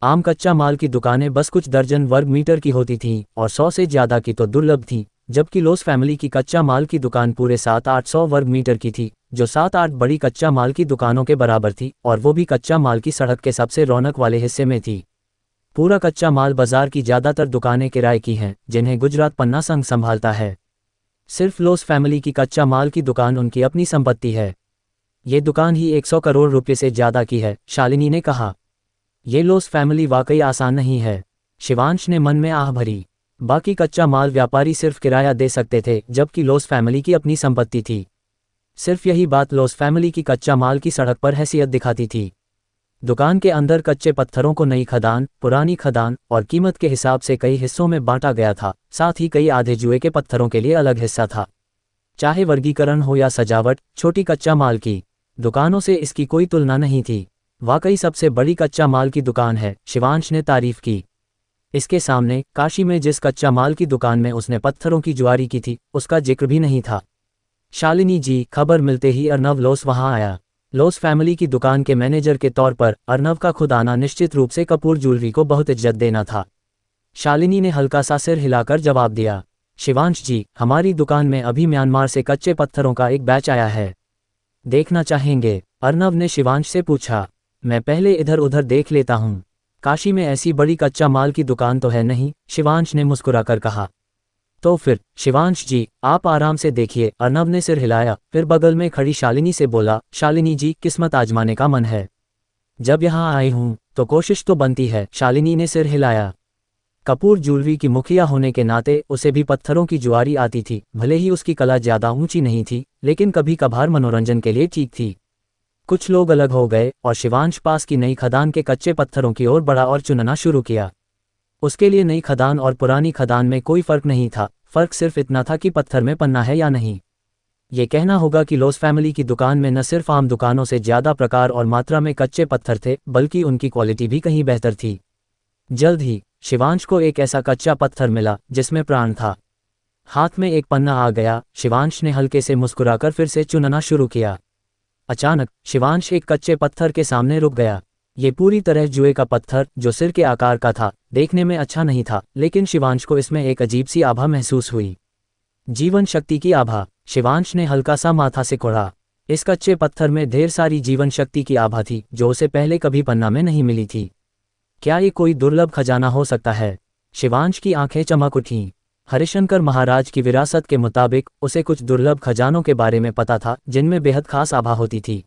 आम कच्चा माल की दुकानें बस कुछ दर्जन वर्ग मीटर की होती थीं और 100 से ज़्यादा की तो दुर्लभ थीं, जबकि लोस फैमिली की कच्चा माल की दुकान पूरे 700-800 वर्ग मीटर की थी, जो 7-8 बड़ी कच्चा माल की दुकानों के बराबर थी, और वो भी कच्चा माल की सड़क के सबसे रौनक वाले हिस्से में थी। पूरा कच्चा माल बाजार की ज़्यादातर दुकानें किराए की हैं, जिन्हें गुजरात पन्ना संघ संभालता है। सिर्फ लोस फैमिली की कच्चा माल की दुकान उनकी अपनी संपत्ति है। ये दुकान ही 100 करोड़ रुपये से ज़्यादा की है, शालिनी ने कहा। ये लोस फैमिली वाकई आसान नहीं है, शिवांश ने मन में आह भरी। बाकी कच्चा माल व्यापारी सिर्फ किराया दे सकते थे, जबकि लोस फैमिली की अपनी संपत्ति थी। सिर्फ यही बात लोस फैमिली की कच्चा माल की सड़क पर हैसियत दिखाती थी। दुकान के अंदर कच्चे पत्थरों को नई खदान, पुरानी खदान और कीमत के हिसाब से कई हिस्सों में बांटा गया था, साथ ही कई आधे जुए के पत्थरों के लिए अलग हिस्सा था। चाहे वर्गीकरण हो या सजावट, छोटी कच्चा माल की दुकानों से इसकी कोई तुलना नहीं थी। वाकई सबसे बड़ी कच्चा माल की दुकान है, शिवांश ने तारीफ की। इसके सामने काशी में जिस कच्चा माल की दुकान में उसने पत्थरों की जुआरी की थी, उसका जिक्र भी नहीं था। शालिनी जी, खबर मिलते ही अर्नव लोस वहां आया। लोस फैमिली की दुकान के मैनेजर के तौर पर अर्नव का खुद आना निश्चित रूप से कपूर ज्वेलरी को बहुत इज्जत देना था। शालिनी ने हल्का सा सिर हिलाकर जवाब दिया। शिवांश जी, हमारी दुकान में अभी म्यांमार से कच्चे पत्थरों का एक बैच आया है, देखना चाहेंगे? अर्नव ने शिवांश से पूछा। मैं पहले इधर उधर देख लेता हूँ, काशी में ऐसी बड़ी कच्चा माल की दुकान तो है नहीं, शिवांश ने मुस्कुराकर कहा। तो फिर शिवांश जी, आप आराम से देखिए, अर्नव ने सिर हिलाया, फिर बगल में खड़ी शालिनी से बोला, शालिनी जी, किस्मत आजमाने का मन है? जब यहाँ आई हूँ तो कोशिश तो बनती है, शालिनी ने सिर हिलाया। कपूर ज्वेलरी की मुखिया होने के नाते उसे भी पत्थरों की जुआरी आती थी, भले ही उसकी कला ज़्यादा ऊंची नहीं थी, लेकिन कभी कभार मनोरंजन के लिए ठीक थी। कुछ लोग अलग हो गए और शिवांश पास की नई खदान के कच्चे पत्थरों की ओर बढ़ा और चुनना शुरू किया। उसके लिए नई खदान और पुरानी खदान में कोई फर्क नहीं था, फर्क सिर्फ इतना था कि पत्थर में पन्ना है या नहीं। ये कहना होगा कि लोस फैमिली की दुकान में न सिर्फ आम दुकानों से ज़्यादा प्रकार और मात्रा में कच्चे पत्थर थे, बल्कि उनकी क्वालिटी भी कहीं बेहतर थी। जल्द ही शिवांश को एक ऐसा कच्चा पत्थर मिला जिसमें प्राण था। हाथ में एक पन्ना आ गया, शिवांश ने हल्के से मुस्कुराकर फिर से चुनना शुरू किया। अचानक शिवांश एक कच्चे पत्थर के सामने रुक गया। ये पूरी तरह जुए का पत्थर, जो सिर के आकार का था, देखने में अच्छा नहीं था, लेकिन शिवांश को इसमें एक अजीब सी आभा महसूस हुई। जीवन शक्ति की आभा। शिवांश ने हल्का सा माथा सिकोड़ा। इस कच्चे पत्थर में ढेर सारी जीवन शक्ति की आभा थी, जो उसे पहले कभी पन्ना में नहीं मिली थी। क्या ये कोई दुर्लभ खजाना हो सकता है? शिवांश की आंखें चमक उठीं। हरिशंकर महाराज की विरासत के मुताबिक उसे कुछ दुर्लभ खजानों के बारे में पता था, जिनमें बेहद खास आभा होती थी।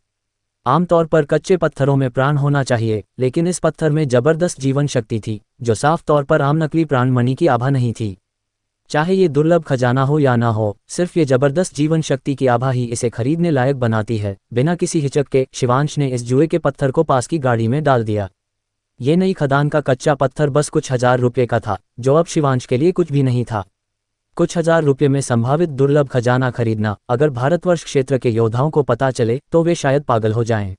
आमतौर पर कच्चे पत्थरों में प्राण होना चाहिए, लेकिन इस पत्थर में जबरदस्त जीवन शक्ति थी, जो साफ तौर पर आम नकली प्राण मणि की आभा नहीं थी। चाहे ये दुर्लभ खजाना हो या ना हो, सिर्फ ये जबरदस्त जीवन शक्ति की आभा ही इसे खरीदने लायक बनाती है। बिना किसी हिचक के शिवांश ने इस जुए के पत्थर को पास की गाड़ी में डाल दिया। ये नई खदान का कच्चा पत्थर बस कुछ हजार रुपये का था, जो अब शिवांश के लिए कुछ भी नहीं था। कुछ हजार रुपये में संभावित दुर्लभ खजाना खरीदना, अगर भारतवर्ष क्षेत्र के योद्धाओं को पता चले तो वे शायद पागल हो जाएं।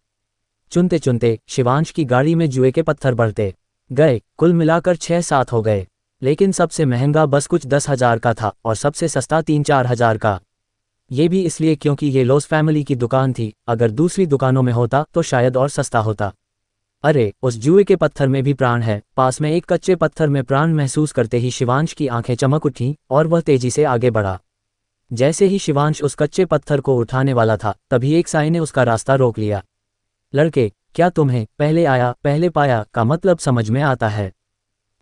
चुनते चुनते शिवांश की गाड़ी में जुए के पत्थर बढ़ते गए। कुल मिलाकर 6-7 हो गए, लेकिन सबसे महंगा बस कुछ 10,000 का था और सबसे सस्ता 3-4 हजार का। ये भी इसलिए क्योंकि ये लोस फैमिली की दुकान थी, अगर दूसरी दुकानों में होता तो शायद और सस्ता होता। अरे, उस जुए के पत्थर में भी प्राण है। पास में एक कच्चे पत्थर में प्राण महसूस करते ही शिवांश की आंखें चमक उठीं और वह तेजी से आगे बढ़ा। जैसे ही शिवांश उस कच्चे पत्थर को उठाने वाला था, तभी एक साई ने उसका रास्ता रोक लिया। लड़के, क्या तुम्हें पहले आया पहले पाया का मतलब समझ में आता है?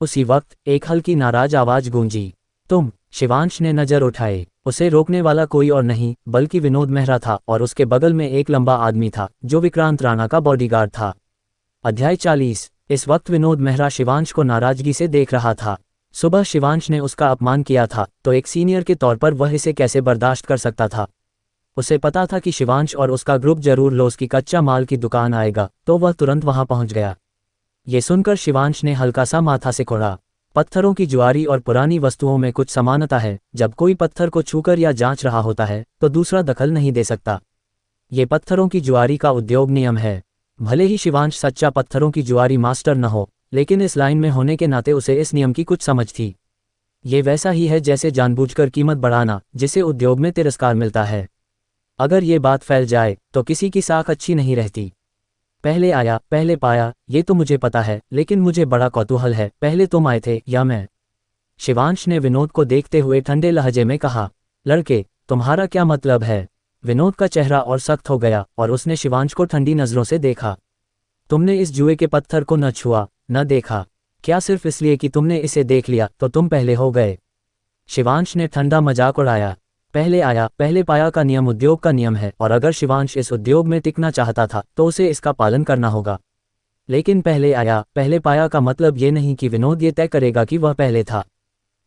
उसी वक्त एक हल्की नाराज आवाज गूंजी। तुम? शिवांश ने नजर उठाए। उसे रोकने वाला कोई और नहीं बल्कि विनोद मेहरा था, और उसके बगल में एक लंबा आदमी था जो विक्रांत राणा का बॉडीगार्ड था। अध्याय 40। इस वक्त विनोद मेहरा शिवांश को नाराजगी से देख रहा था। सुबह शिवांश ने उसका अपमान किया था, तो एक सीनियर के तौर पर वह इसे कैसे बर्दाश्त कर सकता था। उसे पता था कि शिवांश और उसका ग्रुप जरूर लोस की कच्चा माल की दुकान आएगा, तो वह तुरंत वहां पहुंच गया। ये सुनकर शिवांश ने हल्का सा माथा सिकोड़ा। पत्थरों की जुआरी और पुरानी वस्तुओं में कुछ समानता है। जब कोई पत्थर को छूकर या जांच रहा होता है, तो दूसरा दखल नहीं दे सकता। ये पत्थरों की जुआरी का उद्योग नियम है। भले ही शिवांश सच्चा पत्थरों की जुआरी मास्टर न हो, लेकिन इस लाइन में होने के नाते उसे इस नियम की कुछ समझ थी। ये वैसा ही है जैसे जानबूझकर कीमत बढ़ाना, जिसे उद्योग में तिरस्कार मिलता है। अगर ये बात फैल जाए तो किसी की साख अच्छी नहीं रहती। पहले आया पहले पाया, ये तो मुझे पता है, लेकिन मुझे बड़ा कौतूहल है, पहले तुम आए थे या मैं? शिवांश ने विनोद को देखते हुए ठंडे लहजे में कहा। लड़के, तुम्हारा क्या मतलब है? विनोद का चेहरा और सख्त हो गया और उसने शिवांश को ठंडी नजरों से देखा। तुमने इस जुए के पत्थर को न छुआ, न देखा। क्या सिर्फ इसलिए कि तुमने इसे देख लिया तो तुम पहले हो गए? शिवांश ने ठंडा मजाक उड़ाया। पहले आया पहले पाया का नियम उद्योग का नियम है, और अगर शिवांश इस उद्योग में टिकना चाहता था तो उसे इसका पालन करना होगा। लेकिन पहले आया पहले पाया का मतलब ये नहीं कि विनोद ये तय करेगा कि वह पहले था।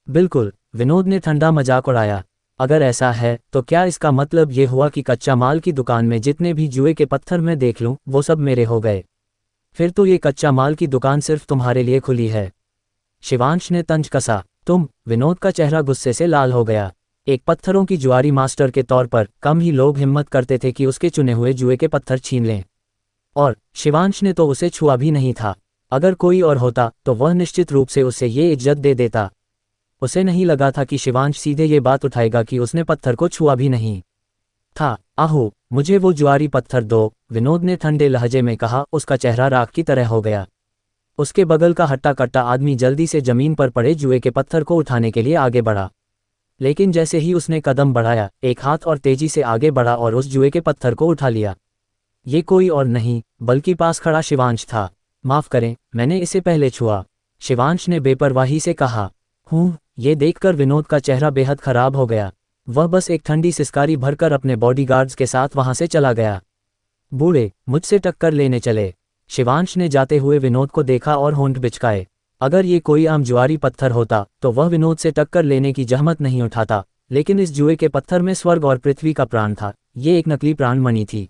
बिल्कुल, विनोद ने ठंडा मजाक उड़ाया। अगर ऐसा है तो क्या इसका मतलब ये हुआ कि कच्चा माल की दुकान में जितने भी जुए के पत्थर मैं देख लूं वो सब मेरे हो गए? फिर तो ये कच्चा माल की दुकान सिर्फ तुम्हारे लिए खुली है। शिवांश ने तंज कसा। तुम? विनोद का चेहरा गुस्से से लाल हो गया। एक पत्थरों की जुआरी मास्टर के तौर पर कम ही लोग हिम्मत करते थे कि उसके चुने हुए जुए के पत्थर छीन लें, और शिवांश ने तो उसे छुआ भी नहीं था। अगर कोई और होता तो वह निश्चित रूप से उसे ये इज्जत दे देता। उसे नहीं लगा था कि शिवांश सीधे ये बात उठाएगा कि उसने पत्थर को छुआ भी नहीं था। आहो, मुझे वो जुआरी पत्थर दो, विनोद ने ठंडे लहजे में कहा। उसका चेहरा राख की तरह हो गया। उसके बगल का हट्टा कट्टा आदमी जल्दी से जमीन पर पड़े जुए के पत्थर को उठाने के लिए आगे बढ़ा, लेकिन जैसे ही उसने कदम बढ़ाया एक हाथ और तेजी से आगे बढ़ा और उस जुए के पत्थर को उठा लिया। ये कोई और नहीं बल्कि पास खड़ा शिवांश था। माफ करें, मैंने इसे पहले छुआ, शिवांश ने बेपरवाही से कहा। ये देखकर विनोद का चेहरा बेहद खराब हो गया। वह बस एक ठंडी सिसकारी भरकर अपने बॉडीगार्ड्स के साथ वहां से चला गया। बूढ़े, मुझसे टक्कर लेने चले? शिवांश ने जाते हुए विनोद को देखा और होंठ बिचकाए। अगर ये कोई आम जुआरी पत्थर होता तो वह विनोद से टक्कर लेने की जहमत नहीं उठाता, लेकिन इस जुए के पत्थर में स्वर्ग और पृथ्वी का प्राण था। ये एक नकली प्राण मणि थी।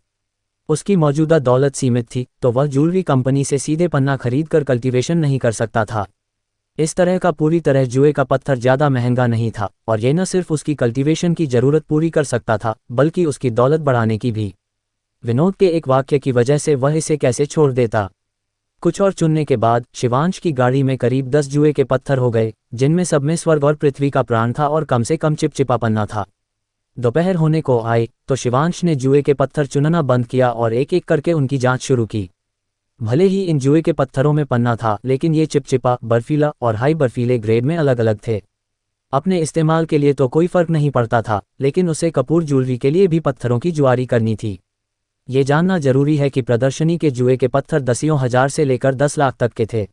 उसकी मौजूदा दौलत सीमित थी, तो वह ज्वेलरी कंपनी से सीधे पन्ना खरीदकर कल्टीवेशन नहीं कर सकता था। इस तरह का पूरी तरह जुए का पत्थर ज़्यादा महंगा नहीं था, और यह न सिर्फ उसकी कल्टीवेशन की ज़रूरत पूरी कर सकता था बल्कि उसकी दौलत बढ़ाने की भी। विनोद के एक वाक्य की वजह से वह इसे कैसे छोड़ देता? कुछ और चुनने के बाद शिवांश की गाड़ी में करीब 10 जुए के पत्थर हो गए, जिनमें सब में स्वर्ग और पृथ्वी का प्राण था और कम से कम चिपचिपा पन्ना था। दोपहर होने को आए तो शिवांश ने जुए के पत्थर चुनना बंद किया और एक एक करके उनकी जांच शुरू की। भले ही इन जुए के पत्थरों में पन्ना था, लेकिन ये चिपचिपा, बर्फीला और हाई बर्फीले ग्रेड में अलग अलग थे। अपने इस्तेमाल के लिए तो कोई फर्क नहीं पड़ता था, लेकिन उसे कपूर ज्वेलरी के लिए भी पत्थरों की जुआरी करनी थी। ये जानना जरूरी है कि प्रदर्शनी के जुए के पत्थर दसियों हजार से लेकर 10 लाख तक के थे।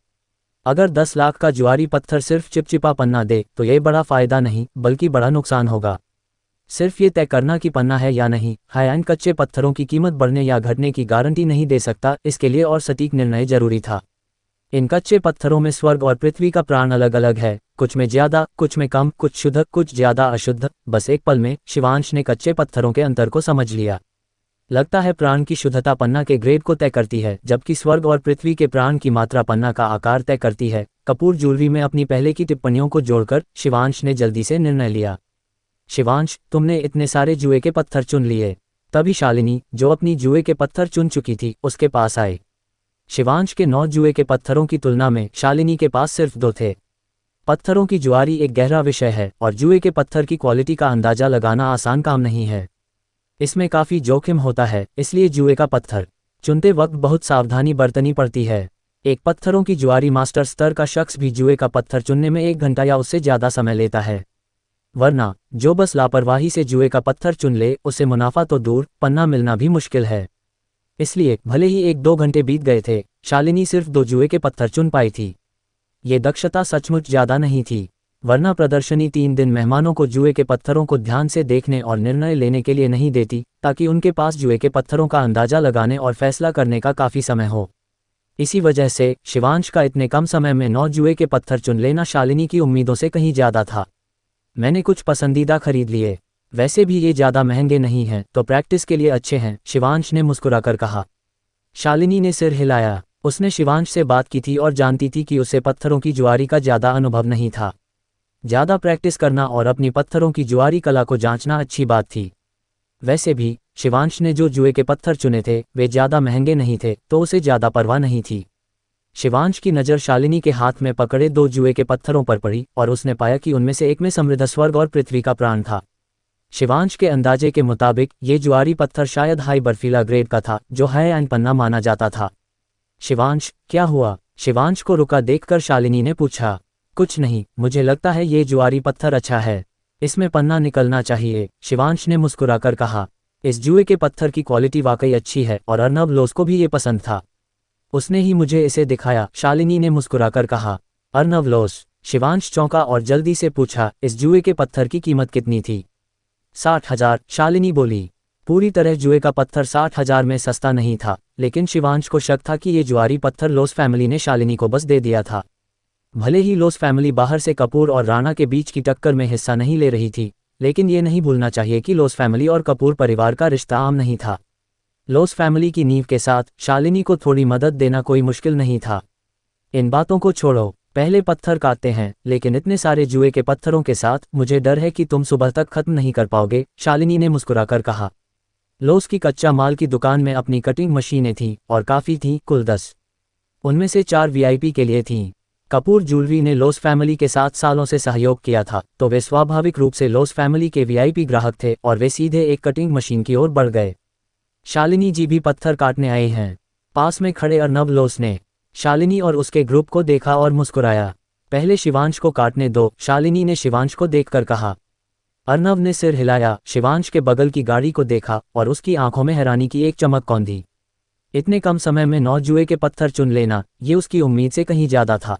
अगर 10 लाख का जुआरी पत्थर सिर्फ चिपचिपा पन्ना दे तो ये बड़ा फायदा नहीं बल्कि बड़ा नुकसान होगा। सिर्फ ये तय करना कि पन्ना है या नहीं, हाई-एंड कच्चे पत्थरों की कीमत बढ़ने या घटने की गारंटी नहीं दे सकता। इसके लिए और सटीक निर्णय जरूरी था। इन कच्चे पत्थरों में स्वर्ग और पृथ्वी का प्राण अलग अलग है, कुछ में ज्यादा, कुछ में कम, कुछ शुद्ध, कुछ ज्यादा अशुद्ध। बस एक पल में शिवांश ने कच्चे पत्थरों के अंतर को समझ लिया। लगता है प्राण की शुद्धता पन्ना के ग्रेड को तय करती है, जबकि स्वर्ग और पृथ्वी के प्राण की मात्रा पन्ना का आकार तय करती है। कपूर ज्वेलरी में अपनी पहले की टिप्पणियों को जोड़कर शिवांश ने जल्दी से निर्णय लिया। शिवांश, तुमने इतने सारे जुए के पत्थर चुन लिए। तभी शालिनी, जो अपनी जुए के पत्थर चुन चुकी थी, उसके पास आए। शिवांश के 9 जुए के पत्थरों की तुलना में शालिनी के पास सिर्फ 2 थे। पत्थरों की जुआरी एक गहरा विषय है और जुए के पत्थर की क्वालिटी का अंदाजा लगाना आसान काम नहीं है। इसमें काफी जोखिम होता है, इसलिए जुए का पत्थर चुनते वक्त बहुत सावधानी बरतनी पड़ती है। एक पत्थरों की जुआरी मास्टर स्तर का शख्स भी जुए का पत्थर चुनने में 1 घंटा या उससे ज्यादा समय लेता है। वरना जो बस लापरवाही से जुए का पत्थर चुन ले, उसे मुनाफा तो दूर, पन्ना मिलना भी मुश्किल है। इसलिए भले ही 1-2 घंटे बीत गए थे, शालिनी सिर्फ 2 जुए के पत्थर चुन पाई थी। ये दक्षता सचमुच ज्यादा नहीं थी, वरना प्रदर्शनी 3 दिन मेहमानों को जुए के पत्थरों को ध्यान से देखने और निर्णय लेने के लिए नहीं देती, ताकि उनके पास जुए के पत्थरों का अंदाजा लगाने और फैसला करने का काफी समय हो। इसी वजह से शिवांश का इतने कम समय में 9 जुए के पत्थर चुन लेना शालिनी की उम्मीदों से कहीं ज्यादा था। मैंने कुछ पसंदीदा खरीद लिए, वैसे भी ये ज्यादा महंगे नहीं हैं, तो प्रैक्टिस के लिए अच्छे हैं, शिवांश ने मुस्कुराकर कहा। शालिनी ने सिर हिलाया। उसने शिवांश से बात की थी और जानती थी कि उसे पत्थरों की जुआरी का ज्यादा अनुभव नहीं था। ज्यादा प्रैक्टिस करना और अपनी पत्थरों की जुआरी कला को जांचना अच्छी बात थी। वैसे भी शिवांश ने जो जुए के पत्थर चुने थे वे ज्यादा महंगे नहीं थे, तो उसे ज्यादा परवाह नहीं थी। शिवांश की नज़र शालिनी के हाथ में पकड़े 2 जुए के पत्थरों पर पड़ी और उसने पाया कि उनमें से एक में समृद्ध स्वर्ग और पृथ्वी का प्राण था। शिवांश के अंदाजे के मुताबिक ये जुआरी पत्थर शायद हाई बर्फीला ग्रेड का था, जो हाई एंड पन्ना माना जाता था। शिवांश, क्या हुआ? शिवांश को रुका देखकर शालिनी ने पूछा। कुछ नहीं, मुझे लगता है ये जुआरी पत्थर अच्छा है, इसमें पन्ना निकलना चाहिए, शिवांश ने मुस्कुराकर कहा। इस जुए के पत्थर की क्वालिटी वाकई अच्छी है और अर्नब लोस को भी ये पसंद था। उसने ही मुझे इसे दिखाया, शालिनी ने मुस्कुराकर कहा। अर्नब लोस? शिवांश चौंका और जल्दी से पूछा, इस जुए के पत्थर की कीमत कितनी थी? 60,000, शालिनी बोली। पूरी तरह जुए का पत्थर 60,000 में सस्ता नहीं था, लेकिन शिवांश को शक था कि ये जुआरी पत्थर लोस फैमिली ने शालिनी को बस दे दिया था। भले ही लोस फैमिली बाहर से कपूर और राणा के बीच की टक्कर में हिस्सा नहीं ले रही थी, लेकिन ये नहीं भूलना चाहिए कि लोस फैमिली और कपूर परिवार का रिश्ता आम नहीं था। लोस फैमिली की नींव के साथ शालिनी को थोड़ी मदद देना कोई मुश्किल नहीं था। इन बातों को छोड़ो, पहले पत्थर काटते हैं, लेकिन इतने सारे जुए के पत्थरों के साथ मुझे डर है कि तुम सुबह तक खत्म नहीं कर पाओगे, शालिनी ने मुस्कुराकर कहा। लोस की कच्चा माल की दुकान में अपनी कटिंग मशीनें थीं और काफ़ी थीं, कुल 10। उनमें से 4 वीआईपी के लिए थीं। कपूर ज्वेलरी ने लोस फैमिली के साथ सालों से सहयोग किया था, तो वे स्वाभाविक रूप से लोस फैमिली के वीआईपी ग्राहक थे और वे सीधे एक कटिंग मशीन की ओर बढ़ गए। शालिनी जी भी पत्थर काटने आए हैं? पास में खड़े अर्नब लोस ने शालिनी और उसके ग्रुप को देखा और मुस्कुराया। पहले शिवांश को काटने दो, शालिनी ने शिवांश को देखकर कहा। अर्नब ने सिर हिलाया, शिवांश के बगल की गाड़ी को देखा और उसकी आंखों में हैरानी की एक चमक कौंधी। इतने कम समय में 9 जुए के पत्थर चुन लेना, ये उसकी उम्मीद से कहीं ज़्यादा था।